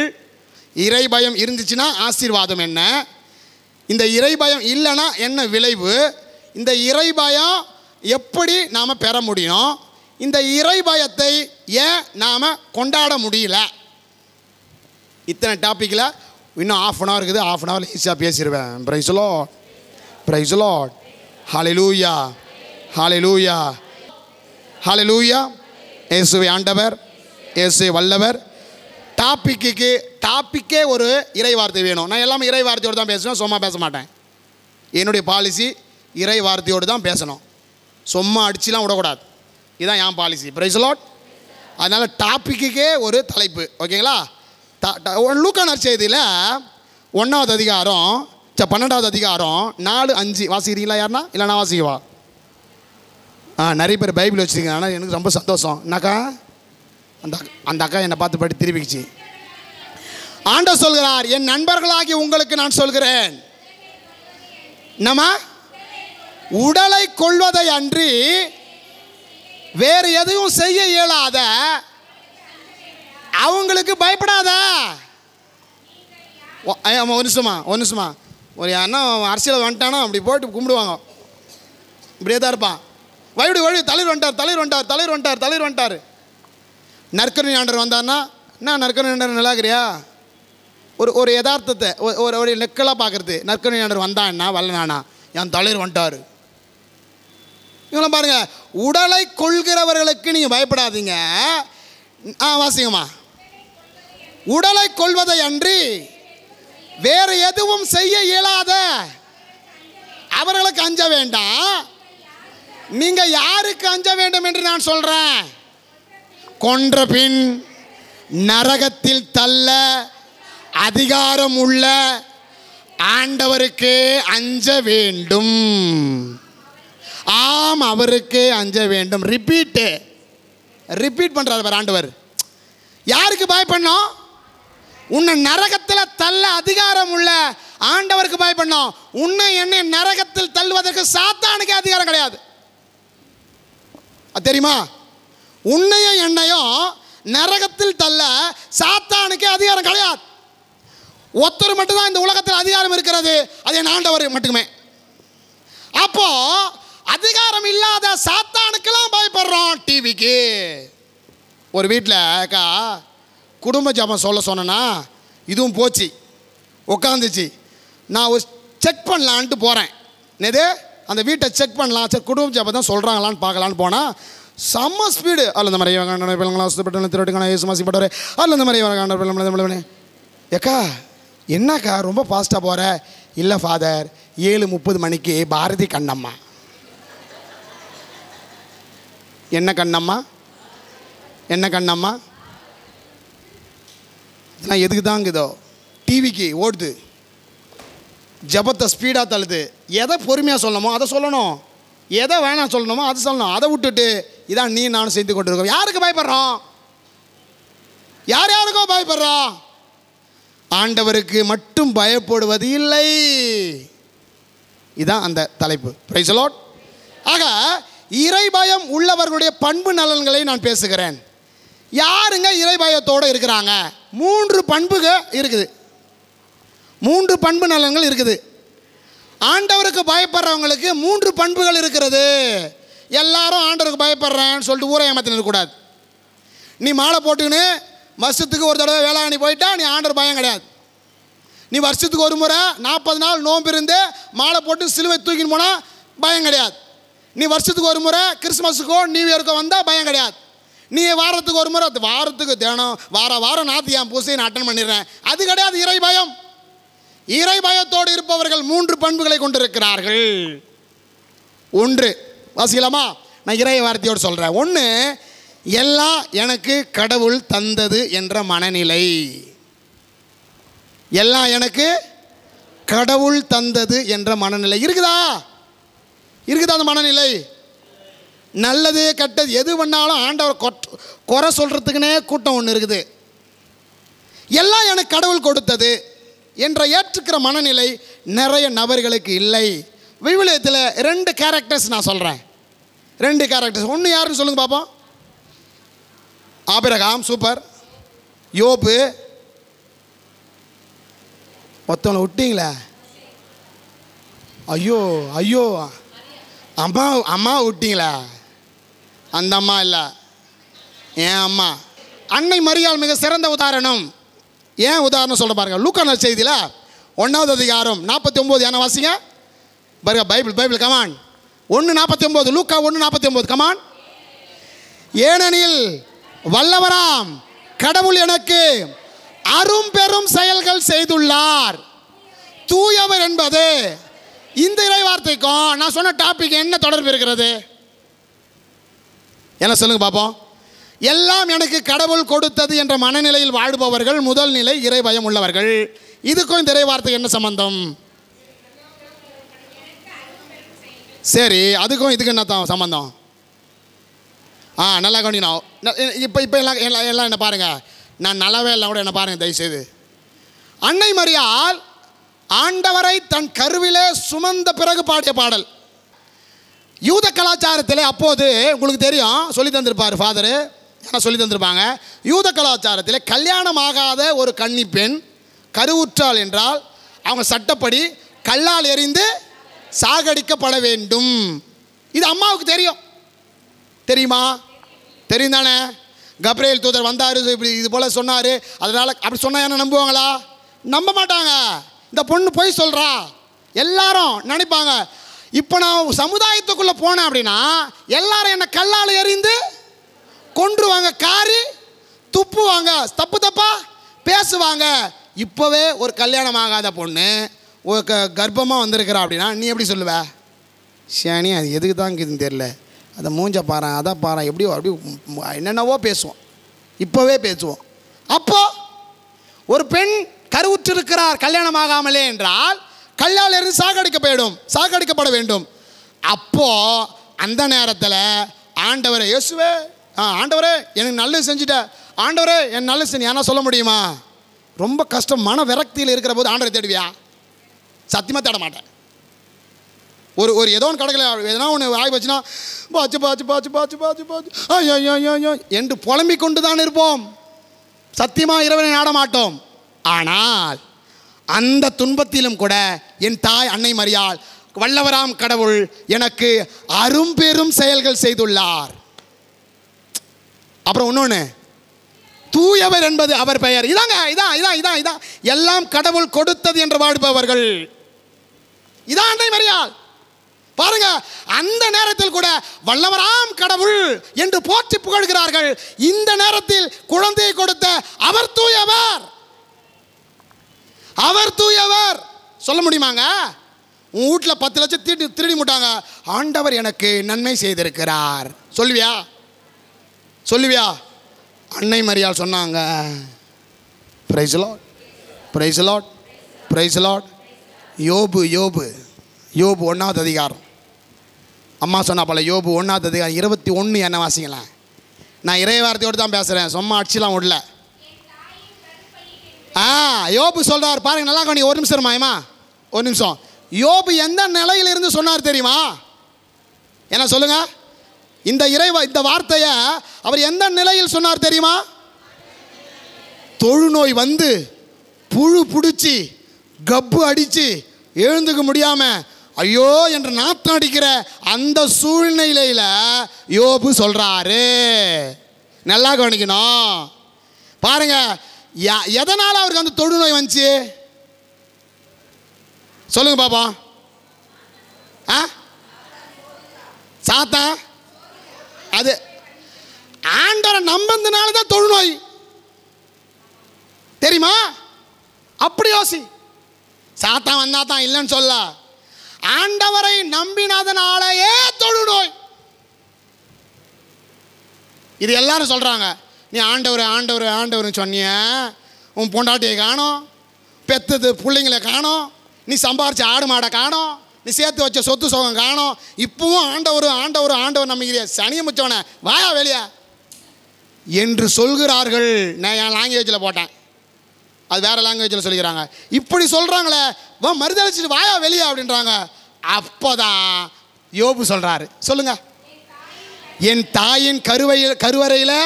இறை பயம் இருந்துச்சுன்னா ஆசீர்வாதம் என்ன, இந்த இறை பயம் இல்லைன்னா என்ன விளைவு, இந்த இறை பயம் எப்படி நாம் பெற முடியும், இந்த இறை பயத்தை ஏன் நாம் கொண்டாட முடியல, இத்தனை டாப்பிக்கில் இன்னும் ½ அன் ஹவர் இருக்குது. ½ அன் ஹவரில் ஈஸியாக பேசிடுவேன். Praise the Lord, praise the Lord, hallelujah, hallelujah, hallelujah. இயேசுவே ஆண்டவர், இயேசுவே வல்லவர். டாப்பிக்கே ஒரு இறை வார்த்தை வேணும். நான் எல்லாமே இறை வார்த்தையோடு தான் பேசுவேன், சும்மா பேச மாட்டேன். என்னுடைய பாலிசி இறை வார்த்தையோடு தான் பேசணும், சும்மா அடிச்சுலாம் விடக்கூடாது. இதுதான் என் பாலிசி. Price the Lord. அதனால் டாப்பிக்கே ஒரு தலைப்பு, ஓகேங்களா? லூக்கா நற்செய்தியில் 1வது அதிகாரம் 12வது அதிகாரம் 4-5 வாசிக்கிறீங்களா யாருன்னா? இல்லை நான் வாசிக்கவா? நிறைய பேர் பைபிள் வச்சுருக்கீங்க, ஆனால் எனக்கு ரொம்ப சந்தோஷம். என்னக்கா அந்த அக்கா என்னை பார்த்து படி திருப்பிக்குச்சு. ஆண்டவர் சொல்கிறார், என் நண்பர்களாகி உங்களுக்கு நான் சொல்கிறேன், நம்ம உடலை கொள்வதை அன்றி வேறு எதுவும் செய்ய இயலாத அவங்களுக்கு பயப்படாத. ஒரு நிமிஷமா ஒரு யாருன்னா அரசியல் வந்துட்டானா அப்படி போட்டு கும்பிடுவாங்க, இப்படியே தான் இருப்பான். வழி தலைவர் வந்துட்டார். நற்கருணை ஆண்டவர் வந்தார்னா என்ன? நற்கருணை ஆண்டவர் நல்லாக்கிறியா? ஒரு யதார்த்தத்தை ஒரு நெக்கலாக பார்க்குறது. நற்கருணை ஆண்டவர் வந்தான்னா வரலனானா, என் தலைவர் வந்துட்டார். இவங்கள பாருங்க, உடலை கொள்கிறவர்களுக்கு நீங்கள் பயப்படாதீங்க. வாசிங்கம்மா. உடலை கொள்வதை அன்றி வேறு எதுவும் செய்ய இயலாத அவர்களுக்கு அஞ்ச வேண்டாம். நீங்க யாருக்கு அஞ்ச வேண்டும் என்று நான் சொல்றேன்? கொன்ற பின் நரகத்தில் தள்ள அதிகாரம் உள்ள ஆண்டவருக்கு அஞ்ச வேண்டும். ஆம், அவருக்கு அஞ்ச வேண்டும். ரிப்பீட் பண்றாரு ஆண்டவர். யாருக்கு பயப்படணும்? உன்னை நரகத்தில் தள்ள அதிகாரம் உள்ள ஆண்டவருக்கு பயப்படணும். உன்னை என்னை நரகத்தில் தள்ளுவதற்கு சாத்தானுக்கு அதிகாரம் கிடையாது. தெரியுமா? உன்னையும் என்னையும் நரகத்தில் தள்ள சாத்தானுக்கு அதிகாரம் கிடையாது. ஒருத்தர் மட்டும்தான் இந்த உலகத்தில் அதிகாரம் இருக்கிறது, அது என் ஆண்டவர் மட்டுமே. அப்போ அதிகாரம் இல்லாத சாத்தானுக்கெல்லாம் பயப்படுறோம். டிவிக்கு ஒரு வீட்டில் அக்கா குடும்ப ஜபம் சொல்ல சொன்னா இதுவும் போச்சு, உட்காந்துச்சு. நான் ஒரு செக் பண்ணலான்ட்டு போகிறேன். நேது அந்த வீட்டை செக் பண்ணலாம், சரி குடும்ப ஜபம் தான் சொல்கிறாங்களான்னு பார்க்கலான்னு போனால் செம்ம ஸ்பீடு. அதில் இந்த மாதிரி திருட்டுக்கான ஏசு மாசிப்பட்டார். அதில் இந்த மாதிரி ஏக்கா என்னக்கா ரொம்ப ஃபாஸ்ட்டாக போகிற? இல்லை ஃபாதர், 7:30 மணிக்கு பாரதி கண்ணம்மா. என்ன கண்ணம்மா? என்ன கண்ணம்மா? நான் எதுக்கு தாங்குதோ டிவிக்கு ஓடுது, ஜபத்தை ஸ்பீடாக தள்ளுது. எதை பொறுமையாக சொல்லணுமோ அதை சொல்லணும், எதை வேணாம் சொல்லணுமோ அதை சொல்லணும். அதை விட்டுட்டு இதான் நீ நானும் செய்து கொண்டு இருக்கோம். யாருக்கு பயப்படுறோம்? யாருக்கோ பயப்படுறோம். ஆண்டவருக்கு மட்டும் பயப்படுவது இல்லை. இதுதான் அந்த தலைப்பு. Price the Lord. ஆக இறை பயம் உள்ளவர்களுடைய பண்பு நலன்களை நான் பேசுகிறேன். யாருங்க இறை பயத்தோடு இருக்கிறாங்க? 3 பண்புகள் இருக்குது, 3 பண்பு நலன்கள் இருக்குது. ஆண்டவருக்கு பயப்படுறவங்களுக்கு 3 பண்புகள் இருக்கிறது. எல்லாரும் ஆண்டவருக்கு பயப்படுறேன்னு சொல்லிட்டு ஊரை ஏமாத்தின்னு இருக்கக்கூடாது. நீ மாலை போட்டுக்கின்னு வருஷத்துக்கு ஒரு தடவை வேளாங்கண்ணி போயிட்டா நீ ஆண்டவர் பயம் கிடையாது. நீ வருஷத்துக்கு ஒரு முறை 40 நாள் நோன்பு இருந்து மாலை போட்டு சிலுவை தூக்கின்னு போனால் பயம் கிடையாது. நீ வருஷத்துக்கு ஒரு முறை கிறிஸ்மஸுக்கோ நியூ இயருக்கோ வந்தால் பயம் கிடையாது. நீ வாரத்துக்கு ஒரு முறை, வாரத்துக்கு தினம் வாரம் நாத்தியாம் பூசை நான் அட்டன் பண்ணிடுறேன், அது கிடையாது இறை பயம். இறை பயத்தோடு இருப்பவர்கள் 3 பண்புகளை கொண்டிருக்கிறார்கள். 1 வாசிக்கலாமா? நான் இறை வார்த்தையோடு சொல்கிறேன். 1, எல்லாம் எனக்கு கடவுள் தந்தது என்ற மனநிலை. எல்லாம் எனக்கு கடவுள் தந்தது என்ற மனநிலை இருக்குதா? அந்த மனநிலை? நல்லது கெட்டது எது பண்ணாலும் ஆண்டவர் குறை சொல்கிறதுக்குன்னே கூட்டம் ஒன்று இருக்குது. எல்லாம் எனக்கு கடவுள் கொடுத்தது என்ற ஏற்றுக்கிற மனநிலை நிறைய நபர்களுக்கு இல்லை. விவிலியத்தில் 2 கேரக்டர்ஸ் நான் சொல்கிறேன். 2 கேரக்டர்ஸ். 1 யாருன்னு சொல்லுங்க பார்ப்போம். Abraham, super. யோபு. ஒருத்தவங்களை விட்டீங்களே, ஐயோ அம்மா விட்டீங்களா? அந்த அம்மா இல்லை, என் அம்மா அன்னை மரியாள் மிக சிறந்த உதாரணம். ஏன் உதாரணம் சொல்ல பாருங்க. லூக்கா செய்தியில் 1வது அதிகாரம் 49 என்ன வாசிங்க பாருங்க. Bible come on. 1:49. லூக்கா 1:49 கமான். ஏனெனில் வல்லவராம் கடவுள் எனக்கு அரும் பெரும் செயல்கள் செய்துள்ளார். தூயவர் என்பது இந்த இறை வார்த்தைக்கும் நான் சொன்ன டாபிக் என்ன தொடர்பு இருக்கிறது? என்ன சொல்லுங்க பார்ப்போம். எல்லாம் எனக்கு கடவுள் கொடுத்தது என்ற மனநிலையில் வாழ்பவர்கள் முதல் நிலை இறை பயம் உள்ளவர்கள். இதுக்கும் இந்த இறை வார்த்தைக்கு என்ன சம்பந்தம்? சரி, அதுக்கும் இதுக்கு என்ன சம்பந்தம்? நல்லா கவனிக்கணும். இப்போ எல்லாம் என்ன பாருங்கள், நான் நல்லாவே இல்லை கூட என்ன பாருங்கள் தயவுசெய்து. அன்னை மரியாள் ஆண்டவரை தன் கருவிலே சுமந்த பிறகு பாடிய பாடல். யூத கலாச்சாரத்தில் அப்போது உங்களுக்கு தெரியும், சொல்லி தந்திருப்பார் ஃபாதரு, சொல்லி தந்திருப்பாங்க. யூத கலாச்சாரத்தில் கல்யாணமாகாத ஒரு கன்னி பெண் கருவுற்றாள் என்றால் அவங்க சட்டப்படி கல்லால் எறிந்து சாகடிக்கப்பட வேண்டும். இது அம்மாவுக்கு தெரியும். தெரியுமா? தெரியும் தானே? கப்ரியேல் தூதர் வந்தார், இப்படி இது போல் சொன்னார். அதனால் அப்படி சொன்னால் என்ன நம்புவாங்களா? நம்ப மாட்டாங்க. இந்த பொண்ணு போய் சொல்கிறா எல்லாரும் நினைப்பாங்க. இப்போ நான் சமுதாயத்துக்குள்ளே போனேன் அப்படின்னா எல்லாரும் என்னை கல்லால் எறிந்து கொன்றுவாங்க, காரி துப்புவாங்க, தப்பு தப்பா பேசுவாங்க. இப்போவே ஒரு கல்யாணம் ஆகாத பொண்ணு ஒரு கர்ப்பமாக வந்திருக்கிறா அப்படின்னா நீ எப்படி சொல்லுவ? சேனி அது எதுக்கு தான் இருக்குதுன்னு தெரில, அதை மூஞ்ச பாரு, அதை பாரு, எப்படியோ அப்படி என்னென்னவோ பேசுவோம், இப்போவே பேசுவோம். அப்போது ஒரு பெண் கருவுற்றிருக்கிறார் கல்யாணம் ஆகாமலே என்றால் கல்லால் இருந்து சாகடிக்கப்பட வேண்டும். அப்போது அந்த நேரத்தில் ஆண்டவரே, இயேசுவே, ஆண்டவரே எனக்கு நல்லது செஞ்சுட்ட, ஆண்டவரே என் நல்லது செஞ்சு ஏன்னா சொல்ல முடியுமா? ரொம்ப கஷ்டம், மன விரக்தியில் இருக்கிற போது ஆண்டவரை தேடுவியா? சத்தியமாக தேட மாட்டேன். ஒரு ஏதோ ஒன்று கடையில் எதனா ஒன்று ஆகி போச்சுன்னா பாச்சு பாச்சு பாச்சு பாச்சு பாச்சு பாச்சு ஐயோ என்று புலம்பிக் கொண்டு தான் இருப்போம். சத்தியமாக இறைவனை நாட மாட்டோம். ஆனால் அந்த துன்பத்திலும் கூட என் தாய் அன்னை மரியாள் வல்லவராம் கடவுள் எனக்கு அரும்பெரும் செயல்கள் செய்துள்ளார். அப்புறம் இன்னொன்று, தூயவர் என்பது அவர் பெயர். இதாங்க இதான் எல்லாம் கடவுள் கொடுத்தது என்று வாழ்பவர்கள். இதான் அன்னை மரியாள். பாருங்க, அந்த நேரத்தில் கூட வல்லவராம் கடவுள் என்று போற்றி புகழ்கிறார்கள். இந்த நேரத்தில் குழந்தையை கொடுத்த அவர் தூயவர், அவர் தூயவர் சொல்ல முடியுமாங்க? உன் வீட்டில் 10 லட்சம் திருடி முட்டாங்க, ஆண்டவர் எனக்கு நன்மை செய்திருக்கிறார் சொல்லுவியா? அன்னை மரியாள் சொன்னாங்க. Praise Lord, praise Lord, praise Lord. யோபு 1ஆவது அதிகாரம். அம்மா சொன்னா போல யோபு 1ஆவது அதிகாரம் 21 என்ன வாசிங்களேன். நான் இறை வார்த்தையோடு தான் பேசுகிறேன், சும்மா அடிச்சுலாம் விடல. யோபு சொல்கிறார் பாருங்க, நல்லா கவனி. ஒரு நிமிஷம் மாயமா, ஒரு நிமிஷம். யோபு எந்த நிலையில் இருந்து சொன்னார் தெரியுமா? என்ன சொல்லுங்க? இந்த வார்த்தையை அவர் எந்த நிலையில் சொன்னார் தெரியுமா? தொழுநோய் வந்து புழு பிடிச்சி கப்பு அடித்து எழுந்துக்க முடியாமல் ஐயோ என்று நாத்தம் அடிக்கிற அந்த சூழ்நிலையில் யோபு சொல்கிறாரு. நல்லா கவனிக்கணும். பாருங்க, எதனால் அவருக்கு அந்த தொழுநோய் வந்துச்சு சொல்லுங்க பாப்பா. சாத்தான் அது ஆண்டவரை நம்பந்தனால தான் தொழுநோய் தெரியுமா? அப்படி யோசி. சாத்தான் வந்தா தான் இல்லைன்னு சொல்ல, ஆண்டவரை நம்பினதனாலேயே தொழுநோய். இது எல்லாரும் சொல்றாங்க. நீ ஆண்டவர் சொன்னிய, உன் பொண்டாட்டியை காணோம், பெத்தது பிள்ளைங்களை காணோம், நீ சம்பாரிச்ச ஆடு மாடை காணோம், நீ சேர்த்து வச்ச சொத்து சுகம் காணோம், இப்பவும் ஆண்டவர் நம்பிக்கிறிய சனியை முச்சவன வாயா வெளியா என்று சொல்கிறார்கள். நான் என் லாங்குவேஜில் போட்டேன், அது வேற லாங்குவேஜில் சொல்லிக்கிறாங்க. இப்படி சொல்கிறாங்களே, வா மறுதளிச்சுட்டு வாயா வெளியா அப்படின்றாங்க. அப்போதான் யோபு சொல்கிறாரு. சொல்லுங்க. என் தாயின் கருவறையில்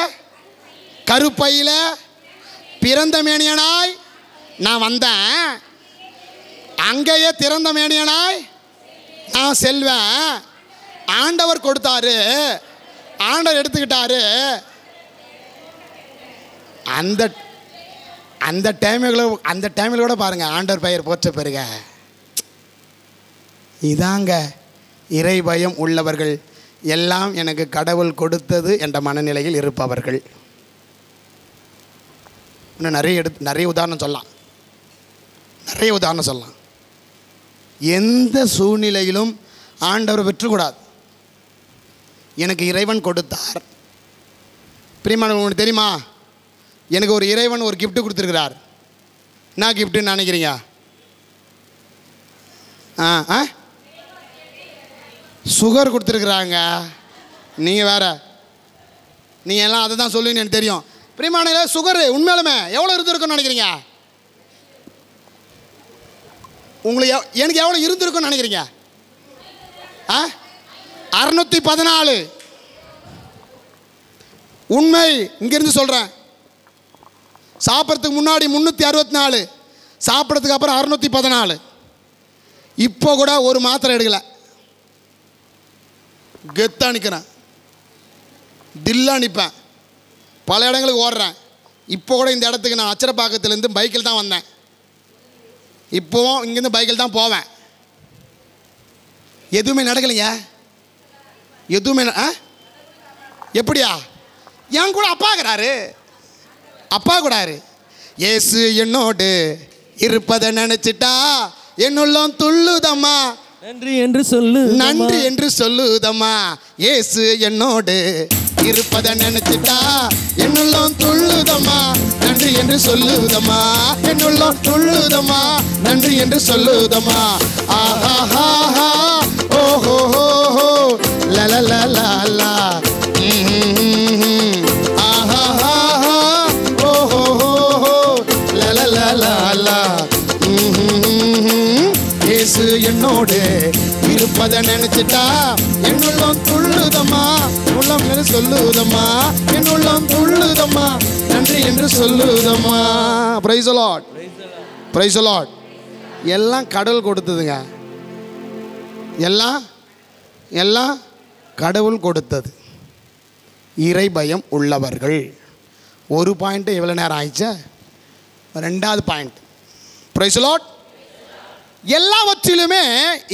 கருப்பையில் பிறந்த மேனியனாய் நான் வந்தேன், அங்கேயே திறந்த மேனியனாய் நான் செல்வேன். ஆண்டவர் கொடுத்தாரு, ஆண்டவர் எடுத்துக்கிட்டாரு. அந்த டைமில் கூட பாருங்க, ஆண்டவர் பெயர் போற்ற பெருக. இதாங்க இறை பயம் உள்ளவர்கள், எல்லாம் எனக்கு கடவுள் கொடுத்தது என்ற மனநிலையில் இருப்பவர்கள். இன்னும் நிறைய உதாரணம் சொல்லலாம். எந்த சூழ்நிலையிலும் ஆண்டவர் விட்டுக்கூடாது. எனக்கு இறைவன் கொடுத்தார். பிரியமான உங்களுக்கு தெரியுமா, எனக்கு ஒரு இறைவன் ஒரு கிஃப்ட் கொடுத்துருக்கிறார். என்ன கிஃப்ட்டுன்னு நினைக்கிறீங்க? சுகர் கொடுத்துருக்குறாங்க. நீங்கள் வேற, நீங்கள் எல்லாம் அதை தான் சொல்லுவீங்கன்னு எனக்கு தெரியும். பிரியமான சுகர் உண்மையிலுமே எவ்வளோ இருந்திருக்குன்னு நினைக்கிறீங்க? உங்களுக்கு எனக்கு எவ்வளோ இருந்திருக்குன்னு நினைக்கிறீங்க? 614. உண்மை இங்கிருந்து சொல்கிறேன். சாப்பிட்றதுக்கு முன்னாடி 364, சாப்பிட்றதுக்கு அப்புறம் 614. இப்போ கூட ஒரு மாத்திரை எடுக்கலை, கெத்தாக நிற்கிறேன், தில்லாக நிற்பேன், பல இடங்களுக்கு ஓடுறேன். இப்போ கூட இந்த இடத்துக்கு நான் அச்சரப்பாக்கத்துலேருந்து பைக்கில் தான் வந்தேன், இப்போவும் இங்கேருந்து பைக்கில் தான் போவேன். எதுவுமே நடக்கலைங்க. எதுவுமே எப்படியா? என் கூட அப்பாங்கிறாரு, அப்பா கூடாரு. இயேசு என்னோடு இருப்பதை நினைச்சிட்டா என்னுள்ளம் துள்ளுதம்மா, நன்றி என்று சொல்லு, நன்றி என்று சொல்லுதம்மா. இயேசு என்னோடு இருப்பதை நினைச்சிட்டா என்னுள்ளம் துள்ளுதம்மா, நன்றி என்று சொல்லுதம்மா. என்னுள்ளம் துள்ளுதம்மா, நன்றி என்று சொல்லுதம்மா. ஆஹா ஓஹோ ஹோ லலலலலா. ஆஹா ஓஹோ ஹோ லலலலலா. இயேசு என்னோடு இருப்பதை நினைச்சிட்டா என்னுள்ளம் துள்ளுதம்மா, உள்ளம் என்று சொல்லுதம்மா. என்னுள்ளம் துள்ளுதம்மா, நன்றி என்று சொல்லுதம்மா. Praise the Lord, praise the Lord. எல்லாம் கடவுள் கொடுத்ததுங்க. எல்லாம் கடவுள் கொடுத்தது. இறை பயம் உள்ளவர்கள். ஒரு பாயிண்ட் எவ்வளோ நேரம் ஆயிடுச்சா? ரெண்டாவது பாயிண்ட். Praise the Lord. எல்லாவற்றிலுமே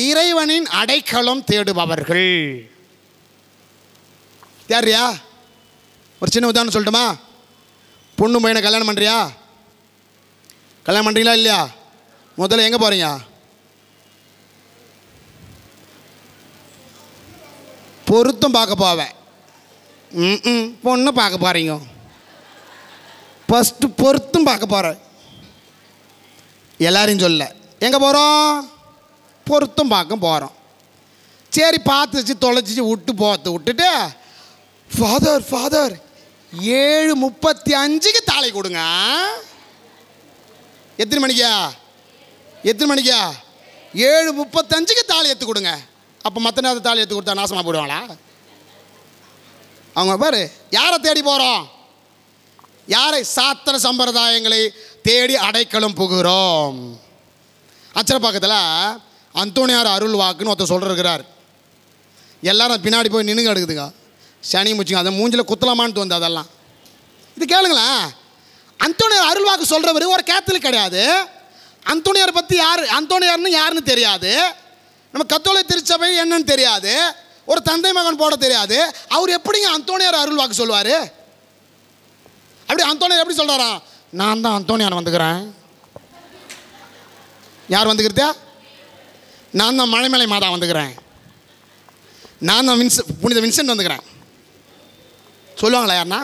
இறைவனின் அடைக்கலம் தேடுபவர்கள். யாரியா? ஒரு சின்ன உதாரணம் சொல்லட்டுமா? பொண்ணு பையனை கல்யாணம் பண்ணுறியா? கல்யாணம் பண்ணுறீங்களா இல்லையா? முதல்ல எங்கே போகிறீங்க? பொருத்தம் பார்க்க போவேன். பொண்ணு பார்க்க போகிறீங்க. ஃபஸ்ட்டு பொருத்தம் பார்க்க போகிறேன். எல்லாரையும் சொல்ல எங்கே போகிறோம்? பொருத்தம் பார்க்க போகிறோம். சரி, பார்த்துச்சு தொலைச்சிச்சு விட்டுட்டு ஃபாதர் 7:35 தாலி கொடுங்க. எத்தனை மணிக்கா? 7:35 தாலி எடுத்து கொடுங்க. அப்போ மற்ற நேரத்தை தாலி எடுத்து கொடுத்தா நாசமாக போடுவாங்களா? அவங்க பாரு, யாரை தேடி போகிறோம்? யாரை? சாத்திர சம்பிரதாயங்களை தேடி அடைக்கலம் புகுகிறோம். அச்சரப்பாக்கத்தில் அந்தோணியார் அருள் வாக்குன்னு ஒருத்தர் சொல்கிறார். எல்லாரும் பின்னாடி போய் நின்றுங்க எடுக்குதுங்க. சனி முச்சிங்க அதை மூஞ்சில் குத்தலாமான்ட்டு வந்து அதெல்லாம் இது கேளுங்களேன். அந்தோணியார் அருள் வாக்கு சொல்கிறவர் ஒரு கேத்தலிக் கிடையாது. அந்தோணியார் பற்றி அந்தோணியார்னு யாருன்னு தெரியாது. நம்ம கத்தோலிக்க திருச்சபை என்னன்னு தெரியாது. ஒரு தந்தை மகன் போட தெரியாது. அவர் எப்படிங்க அந்தோணியார் அருள் வாக்கு சொல்லுவார்? அப்படி அந்தோணியார் எப்படி சொல்கிறாராம்? நான் தான் அந்தோணியார் வந்துக்கிறேன். யார் வந்துக்கிறதா? நான் தான் மலைமலை மாதா வந்துக்கிறேன். நான் தான் புனித வின்சென்ட் வந்துக்கிறேன் சொல்லுவாங்களா யாருன்னா?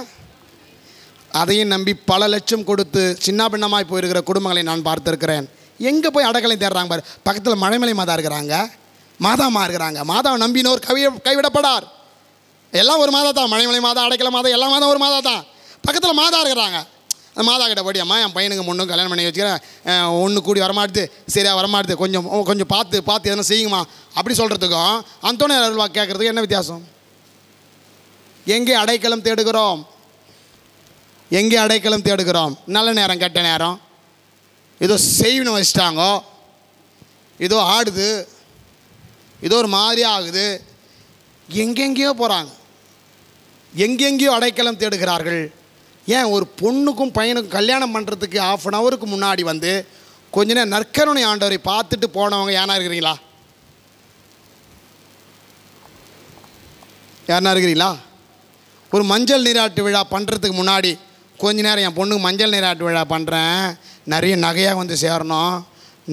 அதையும் நம்பி பல லட்சம் கொடுத்து சின்ன பின்னமாய் போயிருக்கிற குடும்பங்களை நான் பார்த்துருக்கிறேன். எங்கே போய் அடைக்கலை தேடுறாங்க பாரு. பக்கத்தில் மலைமலை மாதா இருக்கிறாங்க, மாதாமா இருக்கிறாங்க. மாதாவை நம்பினோர் கைவிடப்படார். எல்லாம் ஒரு மாதா தான். மலைமலை மாதா, அடைக்கலை மாதா, எல்லா மாதம் ஒரு மாதா தான். பக்கத்தில் மாதா இருக்கிறாங்க. அந்த மாதா கிட்ட போடி, அம்மா என் பையனுக்கு முன்னும் கல்யாணம் பண்ணி வச்சுக்கிறேன், ஒன்று கூடி வரமாட்டுது, சரியா வரமாட்டுது, கொஞ்சம் பார்த்து எதனா செய்யுங்கம்மா அப்படி சொல்கிறதுக்கும் அந்தோணியார் அருள் வாக்கு கேட்குறதுக்கு என்ன வித்தியாசம்? எங்கே அடைக்கலம் தேடுகிறோம்? எங்கே அடைக்கலம் தேடுகிறோம்? நல்ல நேரம் கெட்ட நேரம், ஏதோ செய்வினை வச்சிட்டாங்க, ஏதோ ஆடுது, ஏதோ ஒரு மாதிரியாக ஆகுது, எங்கெங்கேயோ போகிறாங்க, எங்கெங்கேயோ அடைக்கலம் தேடுகிறார்கள். ஏன்? ஒரு பொண்ணுக்கும் பையனுக்கும் கல்யாணம் பண்ணுறதுக்கு 1/2 ஹவருக்கு முன்னாடி வந்து கொஞ்ச நேரம் நற்கருணை ஆண்டவரை பார்த்துட்டு போனவங்க யாரா இருக்கிறீங்களா? யாருனா இருக்கிறீங்களா? ஒரு மஞ்சள் நீராட்டு விழா பண்ணுறதுக்கு முன்னாடி கொஞ்ச நேரம் என் பொண்ணுக்கு மஞ்சள் நீராட்டு விழா பண்ணுறேன், நிறைய நகையாக வந்து சேரணும்,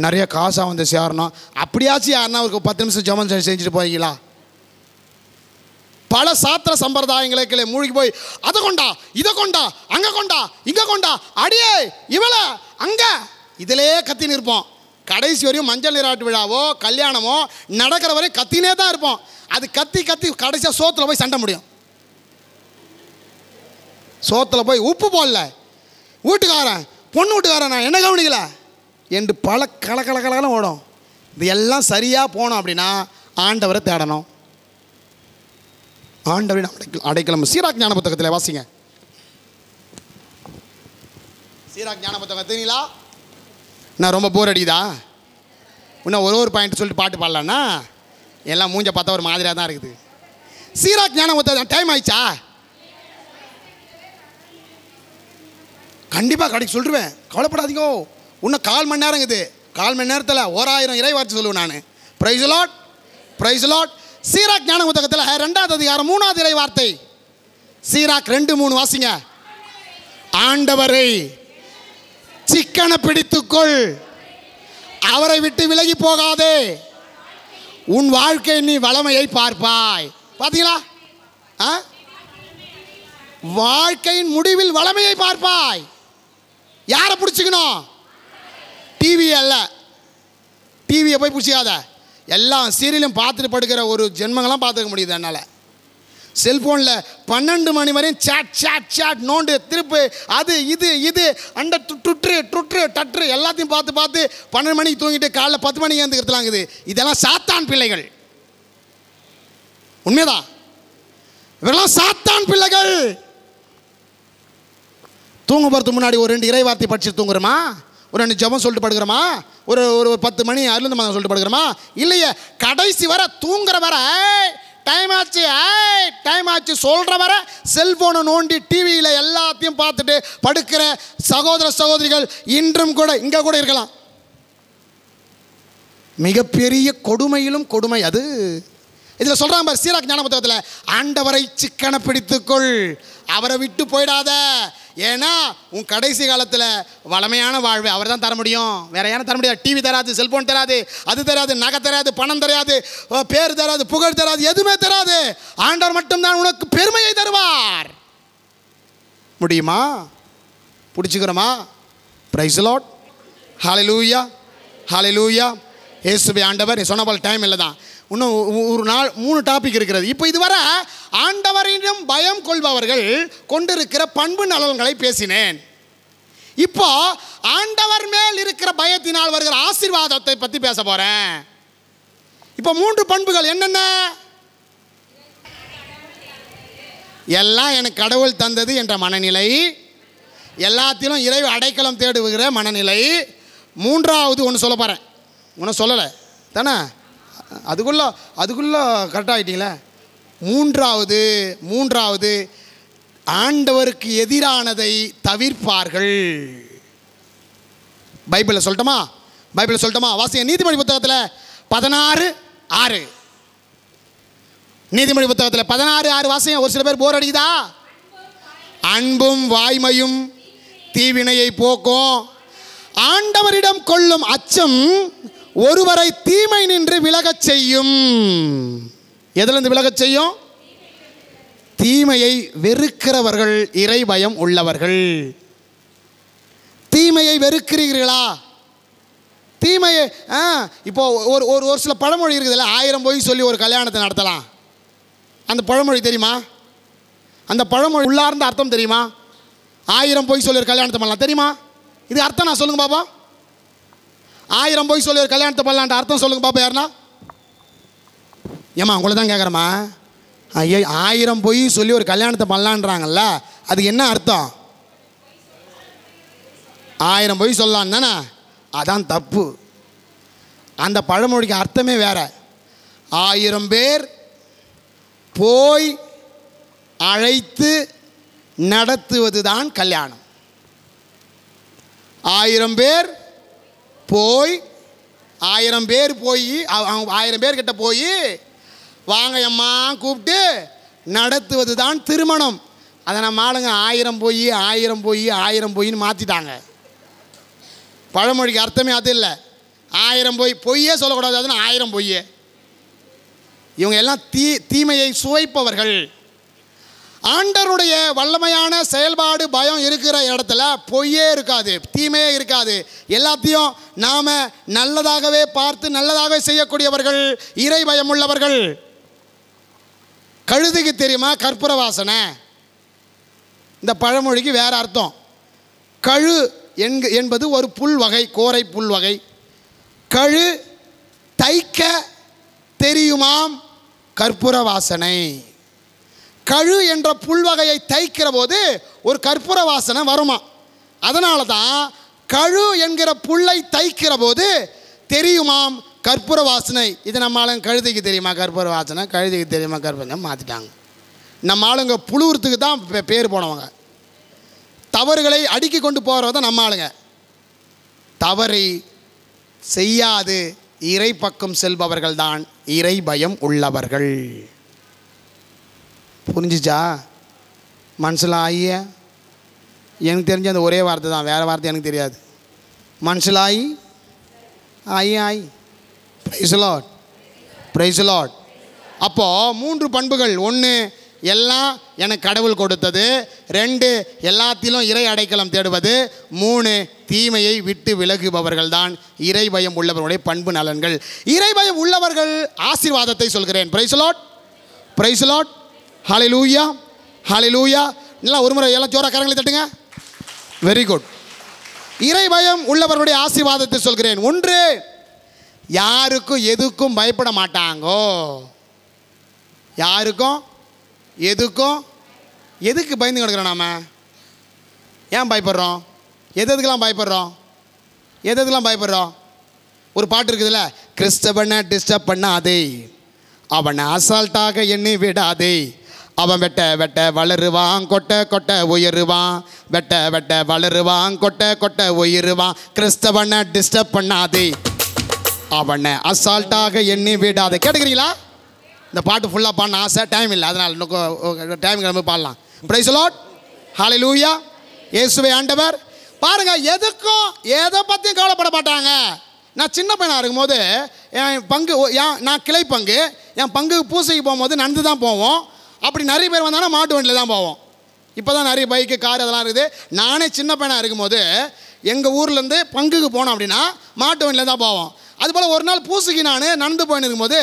நிறைய காசாக வந்து சேரணும், அப்படியாச்சும் யாருன்னா ஒரு 10 நிமிஷம் ஜெபம் செஞ்சுட்டு போய்ங்களா? பல சாத்திர சம்பிரதாயங்களுக்கு மூழ்கி போய் அதை கொண்டா, இதை கொண்டா, அங்கே கொண்டா, இங்கே கொண்டா, அடியே இவளை அங்கே இதிலே கத்தின்னு இருப்போம். கடைசி வரையும் மஞ்சள் நீராட்டு விழாவோ கல்யாணமோ நடக்கிற வரையும் கத்தினே தான் இருப்போம். அது கத்தி கடைசியாக சோத்தில் போய் சண்டை முடியும். சோத்தில் போய் உப்பு போடல, வீட்டுக்காரன் பொண்ணு வீட்டுக்காரன் நான் என்ன கவனிக்கல என்று பல கலகலகலாம் ஓடும். இது எல்லாம் சரியாக போனோம் அப்படின்னா ஆண்டவரை தேடணும். ஆண்டவரின் அடைக்கலம். சீராக் ஞான புத்தகத்தில் வாசிங்க. சீராக் ஞான புத்தகம் தெரியுங்களா? நான் ரொம்ப போர் அடிக்குதா? இன்னும் ஒரு பாயிண்ட் சொல்லிட்டு பாட்டு பாடலான்னா எல்லாம் மூஞ்ச பார்த்தா ஒரு மாதிரியாக தான் இருக்குது. சீராக் ஞான புத்தகம் டைம் ஆயிடுச்சா? கண்டிப்பாக கடைக்கு சொல்லிடுவேன், கவலைப்படாதீங்க. இன்னும் 1/4 மணி நேரம் இருக்குது. 1/4 மணி நேரத்தில் 1000 இறை வார்த்தை சொல்லுவேன் நான். Praise the Lord. Praise Lord. சீராக் ஞான புத்தகத்தில் 2வது அதிகாரம் 3வது இறை வார்த்தை. சீராக் 2:3 வாசிங்க. ஆண்டவரை சிக்கன பிடித்துக்கொள், அவரை விட்டு விலகி போகாதே, உன் வாழ்க்கை நீ வளமையை பார்ப்பாய். பார்த்தீங்களா? வாழ்க்கையின் முடிவில் வளமையை பார்ப்பாய். யாரை பிடிச்சிக்கணும்? டிவி அல்ல. டிவியை போய் பிடிச்சிக்காத. எல்லாம் சீரியலும் பார்த்துட்டு படுக்கிற ஒரு ஜென்மங்கள்லாம் பார்த்துக்க முடியுது என்னால். செல்ஃபோனில் 12 மணி வரையும் சேட் சேட் சேட் நோண்டு திருப்பு, அது இது இது அண்ட டட்ரு எல்லாத்தையும் பார்த்து பார்த்து 12 மணிக்கு தூங்கிட்டு காலைல 10 மணிக்கு எழுந்துக்கிறதுலாங்குது. இதெல்லாம் சாத்தான் பிள்ளைகள். உண்மைதான், இவரெல்லாம் சாத்தான் பிள்ளைகள். தூங்க போகிறதுக்கு முன்னாடி ஒரு 2 இறை வார்த்தை படிச்சு தூங்குறோமா? ஒரு 2 ஜெபம் சொல்லிட்டு படுக்கிறோமா? ஒரு 10 மணி அருளுந்து மதம் சொல்லிட்டு படுக்கிறோமா? இல்லையே, கடைசி வர தூங்குற வர டைம் ஆச்சு சொல்கிற வர செல்ஃபோனை நோண்டி டிவியில் எல்லாத்தையும் பார்த்துட்டு படுக்கிற சகோதர சகோதரிகள் இன்றும் கூட இங்கே கூட இருக்கலாம். மிகப்பெரிய கொடுமையிலும் கொடுமை அது. இதில் சொல்கிறாங்க பாரு, சீராக் ஞான புத்தகத்தில், ஆண்டவரை சிக்கன பிடித்துக்கொள், அவரை விட்டு போயிடாத. ஏன்னா உன் கடைசி காலத்தில் வளமையான வாழ்வை அவர் தான் தர முடியும், வேற யாரும் தர முடியாது. டிவி தராது, செல்ஃபோன் தராது, அது தராது, நகை தராது, பணம் தராது, பேர் தராது, புகழ் தராது, எதுவுமே தராது. ஆண்டவர் மட்டும்தான் உனக்கு பெருமையை தருவார். முடியுமா? பிடிச்சிக்கிறோமா? Praise Lord. Hallelujah, hallelujah. இயேசுவே ஆண்டவர். சொன்ன போல் டைம் இல்லை தான், இன்னும் ஒரு நாள் 3 டாபிக் இருக்கிறது. இப்போ இதுவரை ஆண்டவரிடம் பயம் கொள்பவர்கள் கொண்டிருக்கிற பண்பு நலன்களை பேசினேன். இப்போ ஆண்டவர் மேல் இருக்கிற பயத்தினால் வருகிற ஆசீர்வாதத்தை பற்றி பேச போகிறேன். இப்போ 3 பண்புகள் என்னென்ன? எல்லாம் எனக்கு கடவுள் தந்தது என்ற மனநிலை, எல்லாத்திலும் இறை அடைக்கலம் தேடுகிற மனநிலை. 3வது ஒன்று சொல்ல போகிறேன், ஒன்றும் சொல்லலை தானே? அதுக்குள்ளே கரெக்டாகிட்டீங்களே. 3வது ஆண்டவருக்கு எதிரானதை தவிர்ப்பார்கள். பைபிளில் சொல்லட்டுமா? வாசிங்க. நீதிமொழி புத்தகத்தில் 16:6. நீதிமொழி புத்தகத்தில் 16:6 வாசிங்க. ஒரு சில பேர் போர் அடிக்குதா? அன்பும் வாய்மையும் தீவினையை போக்கும், ஆண்டவரிடம் கொள்ளும் அச்சம் ஒருவரை தீமை நின்று விலகச் செய்யும். எதிலிருந்து விலகச் செய்யும்? தீமையை வெறுக்கிறவர்கள் இறை பயம் உள்ளவர்கள். தீமையை வெறுக்கிறீர்களா? தீமையை இப்போ ஒரு சில பழமொழி இருக்குதுல்ல, 1000 பொய் சொல்லி ஒரு கல்யாணத்தை நடத்தலாம். அந்த பழமொழி தெரியுமா? அந்த பழமொழி உள்ளார்ந்த அர்த்தம் தெரியுமா? 1000 பொய் சொல்லி ஒரு கல்யாணத்தை பண்ணலாம் தெரியுமா? இது அர்த்தம் நான் சொல்லுங்க பாப்பா. 1000 பொய் சொல்லி ஒரு கல்யாணத்தை பண்ணலான்ற அர்த்தம் சொல்லுங்க பாப்பா. யாருன்னா? ஏம்மா உங்களை தான் கேட்குறேம்மா. 1000 பொய் சொல்லி ஒரு கல்யாணத்தை பண்ணலான்றாங்கல்ல, அது என்ன அர்த்தம்? 1000 பொய் சொல்லலாம் தானே? அதான் தப்பு. அந்த பழமொழிக்கு அர்த்தமே வேற. 1000 பேர் போய் அழைத்து நடத்துவது தான் கல்யாணம். 1000 பேர் போய் 1000 பேர் கிட்ட போய் வாங்க அம்மா கூப்பிட்டு நடத்துவது தான் திருமணம். அதை நம்ம ஆளுங்க 1000 பொய்ன்னு மாற்றிட்டாங்க. பழமொழிக்கு அர்த்தமே அது இல்லை. 1000 பொய்யே சொல்லக்கூடாது, அதுன்னு 1000 பொய்யே. இவங்க எல்லாம் தீமையை சுவைப்பவர்கள். ஆண்டவருடைய வல்லமையான செயல்பாடு பயம் இருக்கிற இடத்துல பொய்யே இருக்காது, தீமையே இருக்காது. எல்லாத்தையும் நாம் நல்லதாகவே பார்த்து நல்லதாகவே செய்யக்கூடியவர்கள், இறை பயம் உள்ளவர்கள். கழுதைக்கு தெரியுமா கற்பூர வாசனை? இந்த பழமொழிக்கு வேறு அர்த்தம். கழு என்பது ஒரு புல் வகை, கோரை புல் வகை. கழு தைக்க தெரியுமாம் கற்பூர வாசனை. கழு என்ற புல்வகையை தைக்கிற போது ஒரு கற்பூர வாசனை வருமா. அதனால தான் கழு என்கிற புல்லை தைக்கிற போது தெரியுமாம் கற்பூர வாசனை. இது நம்ம ஆளுங்க கழுதைக்கு தெரியுமா கற்பூர வாசனை, கழுதைக்கு தெரியுமா கற்பூர மாற்றிட்டாங்க. நம்ம ஆளுங்க புழுவுறதுக்கு தான் பேர் போனவங்க. தவறுகளை அடுக்கி கொண்டு போகிறத நம்ம ஆளுங்க. தவறை செய்யாது இறை பக்கம் செல்பவர்கள் தான் இறை பயம் உள்ளவர்கள். புரிஞ்சிச்சா? மனுஷலாயி, எனக்கு தெரிஞ்ச அந்த ஒரே வார்த்தை தான், வேறு வார்த்தை எனக்கு தெரியாது. மனுஷலாயி ஆயி. Price the Lord, praise the Lord. அப்போது 3 பண்புகள். 1, எல்லாம் எனக்கு கடவுள் கொடுத்தது. 2, எல்லாத்திலும் இறை அடைக்கலம் தேடுவது. 3, தீமையை விட்டு விலகுபவர்கள் தான் இறை பயம் உள்ளவர்களுடைய பண்பு நலன்கள். இறை பயம் உள்ளவர்கள் ஆசீர்வாதத்தை சொல்கிறேன். Praise the Lord, praise the Lord. Hallelujah, hallelujah. நல்லா ஒரு முறை எல்லாம் ஜோரா கரங்களை தட்டுங்க. Very good. இறை பயம் உள்ளவர்களுடைய ஆசீர்வாதத்தை சொல்கிறேன். 1, யாருக்கும் எதுக்கும் பயப்பட மாட்டாங்கோ. யாருக்கும் எதுக்கும். எதுக்கு பயந்து கிடக்கிறோம் நாம? ஏன் பயப்படுறோம்? எதுக்கெல்லாம் பயப்படுறோம்? எதுக்கெல்லாம் பயப்படுறோம்? ஒரு பாட்டு இருக்குதுல்ல, கிறிஸ்தவனை டிஸ்டர்ப் பண்ணாதே, அவனை அசால்ட்டாக எண்ணி விடாதே, அவன் வெட்ட வெட்ட வளருவான், கொட்ட கொட்ட உயருவான், வெட்ட வெட்ட வளருவான், கொட்ட கொட்ட உயருவான். கிறிஸ்தவனை டிஸ்டர்ப் பண்ணாதே, அவனை அசால்ட்டாக எண்ணி விடாதே. கேட்டுக்கிறீங்களா? இந்த பாட்டு ஃபுல்லாக பாடின ஆசை, டைம் இல்லை, அதனால் இன்னும் டைம் கிளம்பி பாடலாம். பிரைஸ் தி லார்ட், ஹல்லேலூயா. இயேசுவே ஆண்டவர். பாருங்கள், எதுக்கும் எதை பற்றியும் கவலைப்பட மாட்டாங்க. நான் சின்ன பையனாக இருக்கும்போது என் பங்கு, நான் கிளை பங்கு, என் பங்கு பூசைக்கு போகும்போது நடந்து தான் போவோம். அப்படி நிறைய பேர் வந்தாங்கன்னா மாட்டு வண்டியில் தான் போவோம். இப்போ தான் நிறைய பைக்கு, கார் அதெல்லாம் இருக்குது. நானே சின்ன பையனாக இருக்கும்போது எங்கள் ஊர்லேருந்து பங்குக்கு போனோம் அப்படின்னா மாட்டு வண்டியில் தான் போவோம். அதுபோல் ஒரு நாள் பூசைக்கு நான் நடந்து போயின்னு இருக்கும்போது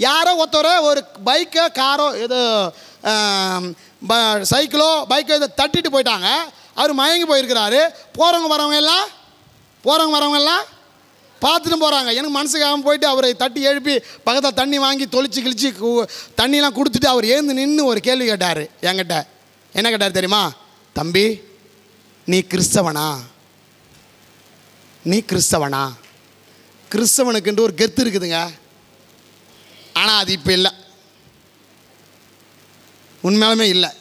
யாரோ ஒருத்தர ஒரு பைக்கோ காரோ ஏதோ சைக்கிளோ பைக்கோ இதை தட்டிட்டு போயிட்டாங்க. அவர் மயங்கி போயிருக்கிறாரு. போகிறவங்க வரவங்க எல்லாம் பார்த்துட்டு போகிறாங்க. எனக்கு மனசுக்காக போயிட்டு அவரை தட்டி எழுப்பி பக்கத்தில் தண்ணி வாங்கி தொளிச்சு கிழிச்சு தண்ணிலாம் கொடுத்துட்டு அவர் ஏந்து நின்று ஒரு கேள்வி கேட்டார் என்கிட்ட. என்ன கேட்டார் தெரியுமா? தம்பி, நீ கிறிஸ்தவனா? நீ கிறிஸ்தவனா? கிறிஸ்தவனுக்குன்ற ஒரு கெத்து இருக்குதுங்க. ஆனால் அது இப்போ இல்லை, உண்மையாலுமே இல்லை.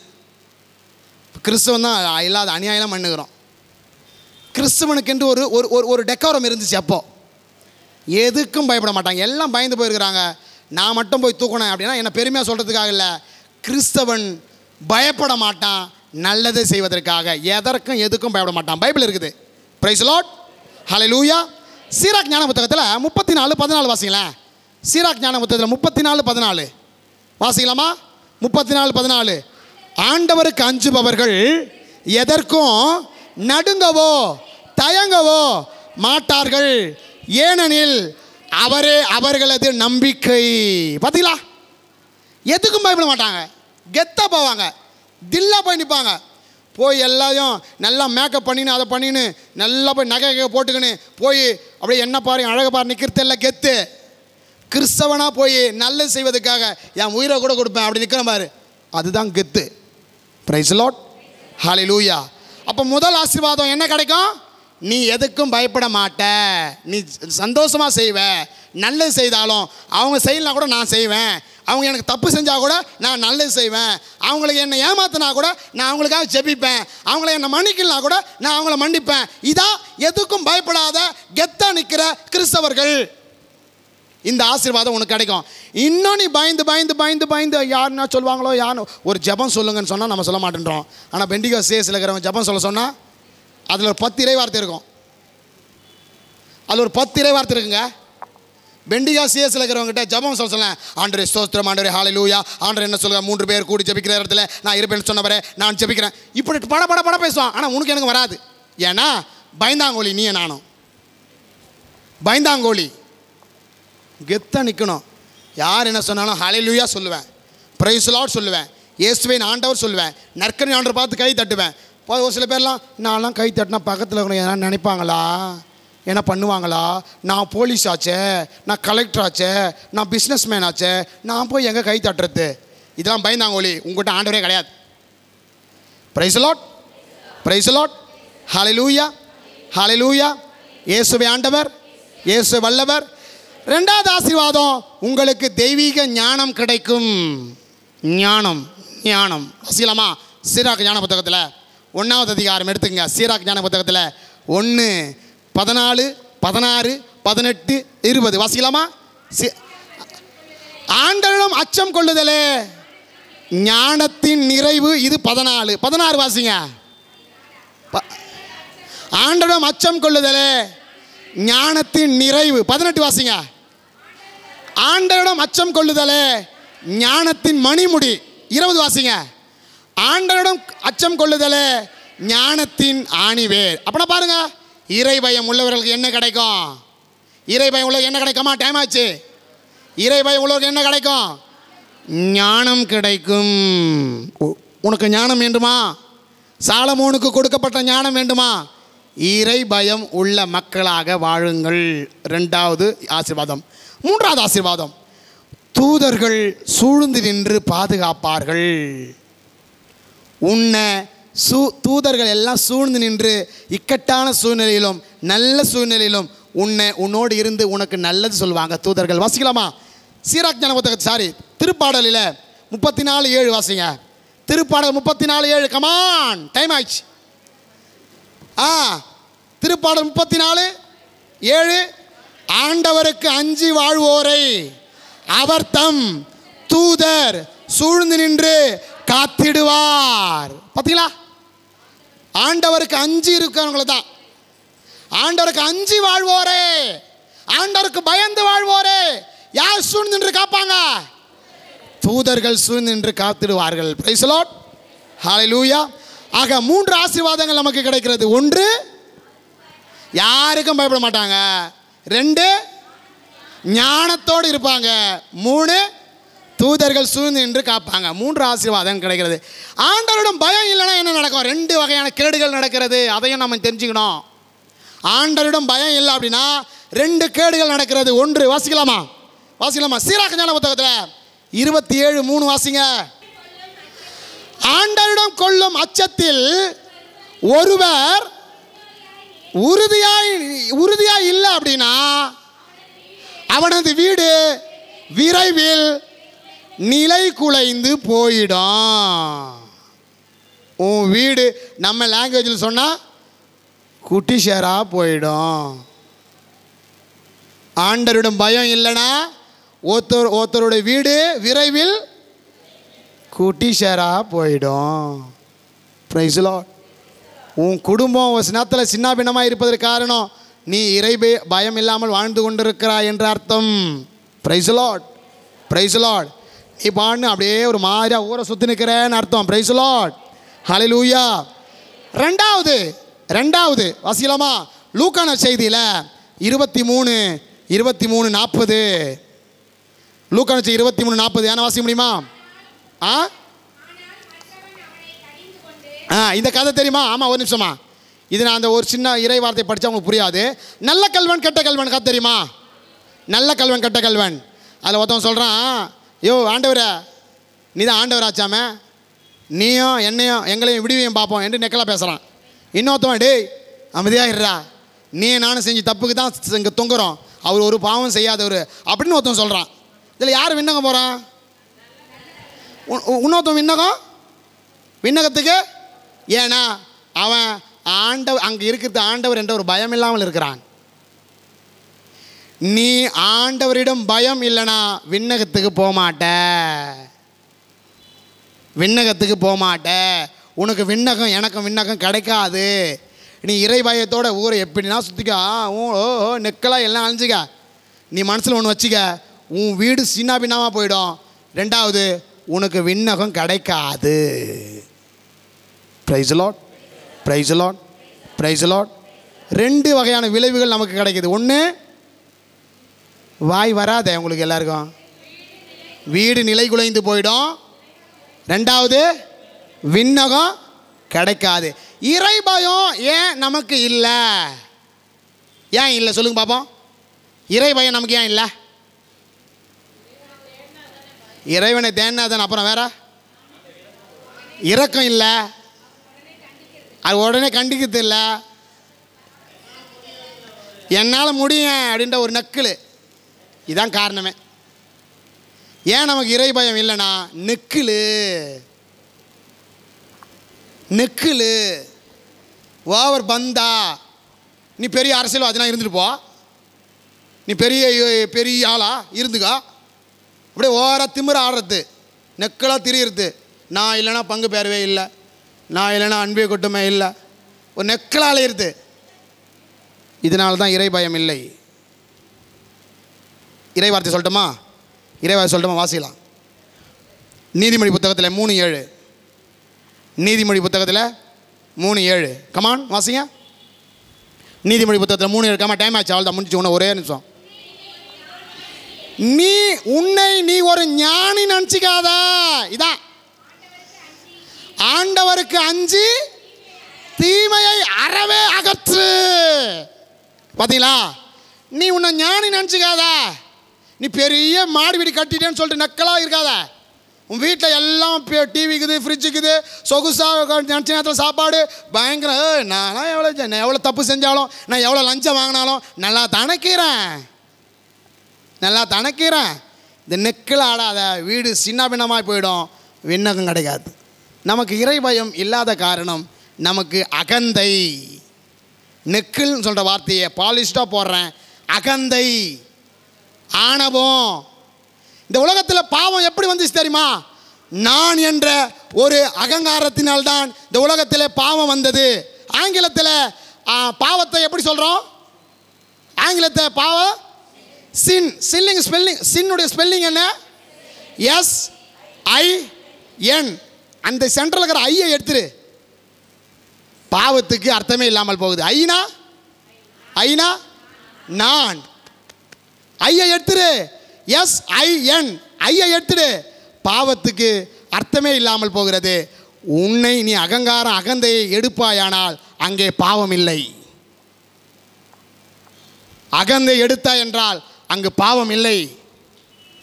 கிறிஸ்தவன் தான் இல்லாத அநியாயம்லாம் பண்ணுகிறோம். கிறிஸ்தவனுக்கென்று ஒரு ஒரு டெக்கோரம் இருந்துச்சு. அப்போது எதுக்கும் பயப்பட மாட்டாங்க, எல்லாம் பயந்து போயிருக்கிறாங்க. நான் மட்டும் போய் தூக்கணும் அப்படின்னா என்ன பெருமையாக சொல்கிறதுக்காக இல்லை. கிறிஸ்தவன் பயப்பட மாட்டான், நல்லதை செய்வதற்காக. எதற்கும் எதுக்கும் பயப்பட மாட்டான். பைபிள் இருக்குது. பிரைஸ் தி லார்ட், ஹல்லேலூயா. சீராக் ஞான புத்தகத்தில் 34:14 வாசிங்களேன். சீராக் ஞான புத்தகத்தில் 34:14 வாசிக்கலாமா? 34:14. ஆண்டவருக்கு அஞ்சுபவர்கள் எதற்கும் நடுங்கவோ தயங்கவோ மாட்டார்கள், ஏனெனில் அவரே அவர்களது நம்பிக்கை. பார்த்தீங்களா? எதுக்கும் பயப்பட மாட்டாங்க, கெத்தாக போவாங்க, தில்லா போய் நிற்பாங்க. போய் எல்லாத்தையும் நல்லா மேக்கப் பண்ணின்னு அதை பண்ணின்னு நல்லா போய் நகை போட்டுக்கின்னு போய் அப்படியே என்ன பாரு அழகை பாரு நிற்கிறது எல்லாம் கெத்து. கிறிஸ்தவனாக போய் நல்லது செய்வதற்காக என் உயிரை கூட கொடுப்பேன் அப்படி நிற்கிற பாரு, அதுதான் கெத்து. பிரைஸ் தி லார்ட், ஹல்லேலூயா. அப்போ முதல் ஆசீர்வாதம் என்ன கிடைக்கும்? நீ எதுக்கும் பயப்பட மாட்ட, நீ சந்தோஷமாக செய்வ. நல்லது செய்தாலும் அவங்க செய்யலாம் கூட நான் செய்வேன். அவங்க எனக்கு தப்பு செஞ்சால் கூட நான் நல்லது செய்வேன். அவங்களுக்கு என்னை ஏமாத்தினா கூட நான் அவங்களுக்காக ஜெபிப்பேன். அவங்கள என்னை மன்னிக்கலாம் கூட நான் அவங்கள மன்னிப்பேன். இதான் எதுக்கும் பயப்படாத கெத்தாக நிற்கிற கிறிஸ்தவர்கள். இந்த ஆசீர்வாதம் உனக்கு கிடைக்கும். இன்னும் நீ பயந்து பயந்து பயந்து பயந்து யாருன்னா சொல்லுவாங்களோ யாருன்னு ஒரு ஜெபம் சொல்லுங்கன்னு சொன்னால் நம்ம சொல்ல மாட்டேன்றோம். ஆனால் பெண்டிகாஸ் சேஸில் இருக்கிறவங்க ஜெபம் சொல்ல சொன்னால் அதில் ஒரு 10 இறைவார்த்தை இருக்கும். அதில் ஒரு 10 இறைவார்த்தை இருக்குங்க. பெண்டிகாஸ் சேஸில் இருக்கிறவங்ககிட்ட ஜெபம் சொல்ல ஆண்டவரே ஸ்தோத்திரம், ஆண்டவரே ஹல்லேலூயா, ஆண்டவர் என்ன சொல்லுங்க 3 பேர் கூடி ஜெபிக்கிற இடத்துல நான் இருப்பேன்னு சொன்னவரே நான் ஜெபிக்கிறேன். இப்படி பட பேசுவான். ஆனால் உனக்கு எனக்கு வராது. ஏன்னா பயந்தாங்கோலி, நீ நானும் பயந்தாங்கோலி. கெத்தாக நிற்கணும். யார் என்ன சொன்னாலும் ஹல்லேலூயா சொல்லுவேன், பிரைஸ் தி லார்ட் சொல்லுவேன், இயேசுவின் ஆண்டவர் சொல்லுவேன், நற்கனி ஆண்டவர் பார்த்து கை தட்டுவேன். ஒரு சில பேர்லாம் நான்லாம் கை தட்டினா பக்கத்தில் இருக்கிற எதனா நினைப்பாங்களா, என்ன பண்ணுவாங்களா, நான் போலீஸ் ஆச்சே, நான் கலெக்டர் ஆச்சே, நான் பிஸ்னஸ் மேன் ஆச்சே, நான் போய் எங்கே கை தட்டுறது? இதெல்லாம் பயந்தாங்கோலி. உங்கள்கிட்ட ஆண்டவரே கிடையாது. Praise the Lord, praise the Lord, hallelujah, hallelujah. இயேசுவே ஆண்டவர், இயேசு வல்லவர். 2வது ஆசீர்வாதம், உங்களுக்கு தெய்வீக ஞானம் கிடைக்கும். ஞானம் ஞானம் வசீலமா? சீராக் ஞான புத்தகத்தில் 1வது அதிகாரம் எடுத்துங்க. சீராக் ஞான புத்தகத்தில் 1, 14, 16, 18, 20 வாசிக்கலாமா? ஆண்டவரிடம் அச்சம் கொள்ளுதலே ஞானத்தின் நிறைவு. இது 14. 16 வாசிங்க. ஆண்டவரிடம் அச்சம் கொள்ளுதலே ஞானத்தின் நிறைவு. 18 வாசிங்க. ஆண்டவரிடம் அச்சம் கொள்ளுதலே ஞானத்தின் மணிமுடி. 20 வாசிங்க. ஆண்டவரிடம் அச்சம் கொள்ளுதலே ஞானத்தின் ஆணிவேர். அப்படின்னா பாருங்க, இறை பயம் உள்ளவர்களுக்கு என்ன கிடைக்கும்? இறை பயம் உள்ளவர்கள் என்ன கிடைக்குமா? டைம் ஆச்சு. இறை பயம் உள்ளவர்களுக்கு என்ன கிடைக்கும்? ஞானம் கிடைக்கும். உனக்கு ஞானம் வேண்டுமா? சாலமோனுக்கு கொடுக்கப்பட்ட ஞானம் வேண்டுமா? இறை பயம் உள்ள மக்களாக வாழுங்கள். 2வது ஆசீர்வாதம். 3வது ஆசீர்வாதம், தூதர்கள் சூழ்ந்து நின்று பாதுகாப்பார்கள். உன்னை தூதர்கள் எல்லாம் சூழ்ந்து நின்று இக்கட்டான சூழ்நிலையிலும் நல்ல சூழ்நிலையிலும் உன்னோடு இருந்து உனக்கு நல்லது சொல்லுவாங்க தூதர்கள். வாசிக்கலாமா? சீராக் ஞான புத்தகத்தில் திருப்பாடலில் 34:7 வாசிங்க. திருப்பாடல் 34:7. கமான், டைம் ஆயிடுச்சு. திருப்பாடல் 34:7. ஆண்டவருக்கு அஞ்சி வாழ்வோரை அவர் தம் தூதர் சூழ்ந்து நின்று காத்திடுவார். பார்த்தீங்களா? ஆண்டவருக்கு அஞ்சி இருக்கிறவங்கள தான். ஆண்டவருக்கு அஞ்சி வாழ்வோரே, ஆண்டவருக்கு பயந்து வாழ்வோரே யார் சூழ்ந்து நின்று காப்பாங்க? தூதர்கள் சூழ்ந்து நின்று காத்திடுவார்கள். பிரைஸ் தி லார்ட், ஹல்லேலூயா. ஆக 3 ஆசீர்வாதங்கள் நமக்கு கிடைக்கிறது. 1, யாருக்கும் பயப்பட மாட்டாங்க. 2, ஞானத்தோடு இருப்பாங்க. 3, தூதர்கள் சூழ்ந்து நின்று காப்பாங்க. 3 ஆசீர்வாதம் கிடைக்கிறது. ஆண்டவரிடம் பயம் இல்லைன்னா என்ன நடக்கும்? 2 வகையான கேடுகள் நடக்கிறது. அதையும் நம்ம தெரிஞ்சுக்கணும். ஆண்டவரிடம் பயம் இல்லை அப்படின்னா 2 கேடுகள் நடக்கிறது. 1, வாசிக்கலாமா? சீராக் ஞான புத்தகத்தில் 27:3 வாசிங்க. ஆண்டவரிடம் கொள்ளும் அச்சத்தில் ஒருவர் உறுதியாய் இல்லை அப்படின்னா அவனது வீடு விரைவில் நிலை குலைந்து போயிடும். உன் வீடு நம்ம லாங்குவேஜில் சொன்னால் குட்டி ஷேராக போயிடும். ஆண்டவரிடம் பயம் இல்லைன்னா ஒருத்தருடைய வீடு விரைவில் குட்டி ஷேராக போயிடும். Price the Lord. உன் குடும்பம் ஒரு நேரத்தில் சின்ன பின்னமாக இருப்பதற்கு காரணம் நீ இறை பயம் இல்லாமல் வாழ்ந்து கொண்டிருக்கிறாய் என்ற அர்த்தம். Price the Lord, praise the Lord. நீ பாடு அப்படியே ஒரு மாதிரியா ஊரை சுற்றி நிற்கிறேன்னு அர்த்தம். Price the Lord, hallelujah. 2வது வாசிக்கலாமா? லூக்கான செய்தியில் 23:40. லூக்கான செய்தி 23:40. ஏன்னா வாசிக்க முடியுமா? இந்த கதை தெரியுமா? ஆமாம், ஒரு நிமிஷமா. இது நான் அந்த ஒரு சின்ன இறை வார்த்தை படித்தா உங்களுக்கு புரியாது. நல்ல கல்வன் கெட்ட கல்வன் கதை தெரியுமா? நல்ல கல்வன் கெட்ட கல்வன். அதில் ஒருத்தவன் சொல்கிறான், யோ ஆண்டவரே, நீ தான் ஆண்டவராச்சாமே, நீயும் என்னையும் எங்களையும் விடுவியும் பார்ப்போம் என்று நெக்கலாக பேசுகிறான். இன்னொருத்தவன், டேய் அமைதியாக இருறா, நீ நானும் செஞ்சு தப்புக்கு தான் இங்கே தொங்குறோம், அவர் ஒரு பாவம் செய்யாதவர் அப்படின்னு ஒருத்தவன் சொல்கிறான். இதில் யார் விண்ணகம் போகிறான்? இன்னொருத்தவன் விண்ணகத்துக்கு. ஏன்னா அவன் அங்கே இருக்கிறது ஆண்டவர் என்ற ஒரு பயம் இல்லாமல் இருக்கிறான். நீ ஆண்டவரிடம் பயம் இல்லைனா விண்ணகத்துக்கு போக மாட்ட. உனக்கு விண்ணகம் எனக்கும் விண்ணகம் கிடைக்காது. நீ இறை பயத்தோட ஊரை எப்படின்னா சுற்றிக்கா, நெக்கெல்லாம் எல்லாம் அழிஞ்சிக்க. நீ மனசில் ஒன்று வச்சுக்க, உன் வீடு சின்ன பின்னமாக போயிடும். 2வது, உனக்கு விண்ணகம் கிடைக்காது. Price the Lord, praise the Lord, praise the Lord. 2 வகையான விளைவுகள் நமக்கு கிடைக்குது. 1, வாய் வராதே உங்களுக்கு எல்லாருக்கும், வீடு நிலை குலைந்து போயிடும். 2வது, விண்ணகம் கிடைக்காது. இறை பயம் ஏன் நமக்கு இல்லை? ஏன் இல்லை சொல்லுங்க பாப்போம். இறை பயம் நமக்கு ஏன் இல்லை? இறைவனை தேடினாதான். அப்புறம் வேற இரக்கம் இல்லை, அது உடனே கண்டிக்கிறது இல்லை, என்னால் முடியும் அப்படின்ற ஒரு நக்கல். இதான் காரணமே. ஏன் நமக்கு இறை பயம் இல்லைன்னா நெக்கில் ஓவர் பந்தா. நீ பெரிய அரசியல்வாதினா இருந்துட்டு போ, நீ பெரிய ஆளா இருந்துக்கா, அப்படியே ஓர திமிர ஆடுறது, நெக்கலாக திரியிறது. நான் இல்லைன்னா பங்கு பெறவே இல்லை, நான் இல்லைன்னா அன்பே கொட்டுமே இல்லை, ஒரு நெக்கலாக அலையிறது. இதனால தான் இறை பயம் இல்லை. இறை வார்த்தை சொல்லட்டுமா? இறை வார்த்தை சொல்லட்டுமா? வாசிக்கலாம். நீதிமொழி புத்தகத்தில் 3:7. நீதிமொழி புத்தகத்தில் 3:7. கமான் வாசிங்க. நீதிமொழி புத்தகத்தில் 3:7. கமா, டைம் ஆச்சு, அவள் தான் முடிச்சு. ஒன்று ஒரே நிமிஷம். நீ ஒரு ஞானி நினச்சிக்காத. இதான் ஆண்டவருக்கு அஞ்சி தீமையை அறவே அகற்று. பார்த்தீங்களா? நீ உன்னை ஞானி நினச்சிக்காத. நீ பெரிய மாடி வீடு கட்டிட்டேன்னு சொல்லிட்டு நக்கலாக இருக்காத. உன் வீட்டில் எல்லாம் டிவிக்குது, ஃப்ரிட்ஜுக்குது, சொகுசாக நினச்ச நேரத்தில் சாப்பாடு பயங்கர. நான் எவ்வளோ தப்பு செஞ்சாலும், நான் எவ்வளோ லஞ்சம் வாங்கினாலும் நல்லா தனக்கிறேன். இந்த நெக்கில் ஆடாத. வீடு சின்ன பின்னமாக போயிடும், விண்ணகம் கிடைக்காது. நமக்கு இறை பயம் இல்லாத காரணம் நமக்கு அகந்தை. நெக்கில்னு சொல்கிற வார்த்தையை பாலிஷ்டாக போடுறேன். அகந்தை, ஆணவம். இந்த உலகத்தில் பாவம் எப்படி வந்துச்சு தெரியுமா? நான் என்ற ஒரு அகங்காரத்தினால்தான் இந்த உலகத்தில் பாவம் வந்தது. ஆங்கிலத்தில் பாவத்தை எப்படி சொல்கிறோம்? ஆங்கிலத்தை பாவம் சின். சின்னுடைய ஸ்பெல்லிங் என்ன? SIN. அந்த சென்ட்ரல் இருக்கிற ஐயை எடுத்துரு. பாவத்துக்கு அர்த்தமே இல்லாமல் போகுது. ஐனா நான். ஐயை எடுத்துரு. SIN. ஐயை எடுத்துடு. பாவத்துக்கு அர்த்தமே இல்லாமல் போகிறது. உன்னை நீ அகங்காரம் அகந்தையை எடுப்பாயானால் அங்கே பாவம் இல்லை. அகந்தை எடுத்தாய் என்றால் அங்கு பாவம் இல்லை.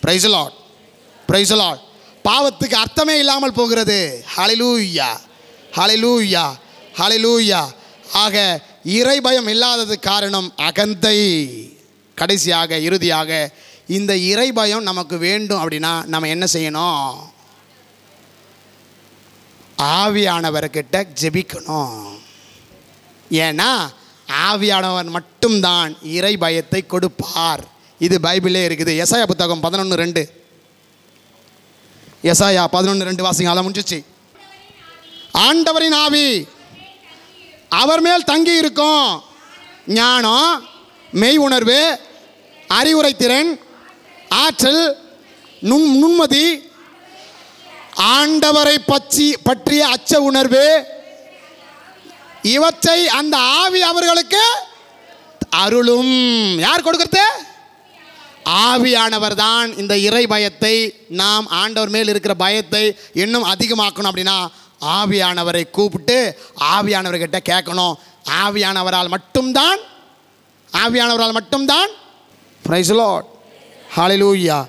Price the Lord, praise the Lord. பாவத்துக்கு அர்த்தமே இல்லாமல் போகிறது. ஹல்லேலூயா, ஹல்லேலூயா, ஹல்லேலூயா. ஆக இறை பயம் இல்லாதது காரணம் அகந்தை. கடைசியாக இறுதியாக இந்த இறை பயம் நமக்கு வேண்டும் அப்படின்னா நம்ம என்ன செய்யணும்? ஆவியானவர்கிட்ட ஜெபிக்கணும். ஏன்னா ஆவியானவர் மட்டும்தான் இறை பயத்தை கொடுப்பார். இது பைபிளே இருக்குது. எசாயா புத்தகம் 11:2. எசாயா 11:2 வாசிங்க. அதை முடிஞ்சிச்சு. ஆண்டவரின் ஆவி அவர் மேல் தங்கி இருக்கும். ஞானம், மெய் உணர்வு, அறிவுரை திறன், ஆற்றல், நுண்மதி, ஆண்டவரை பற்றிய அச்ச உணர்வு, இவற்றை அந்த ஆவி அவர்களுக்கு அருளும். யார் கொடுக்கிறது? ஆவியானவர் தான். இந்த இறை பயத்தை நாம் ஆண்டவர் மேல் இருக்கிற பயத்தை இன்னும் அதிகமாக்கணும் அப்படின்னா ஆவியானவரை கூப்பிட்டு ஆவியானவர்கிட்ட கேட்கணும். ஆவியானவரால் மட்டும்தான். Price the Lord, hallelujah.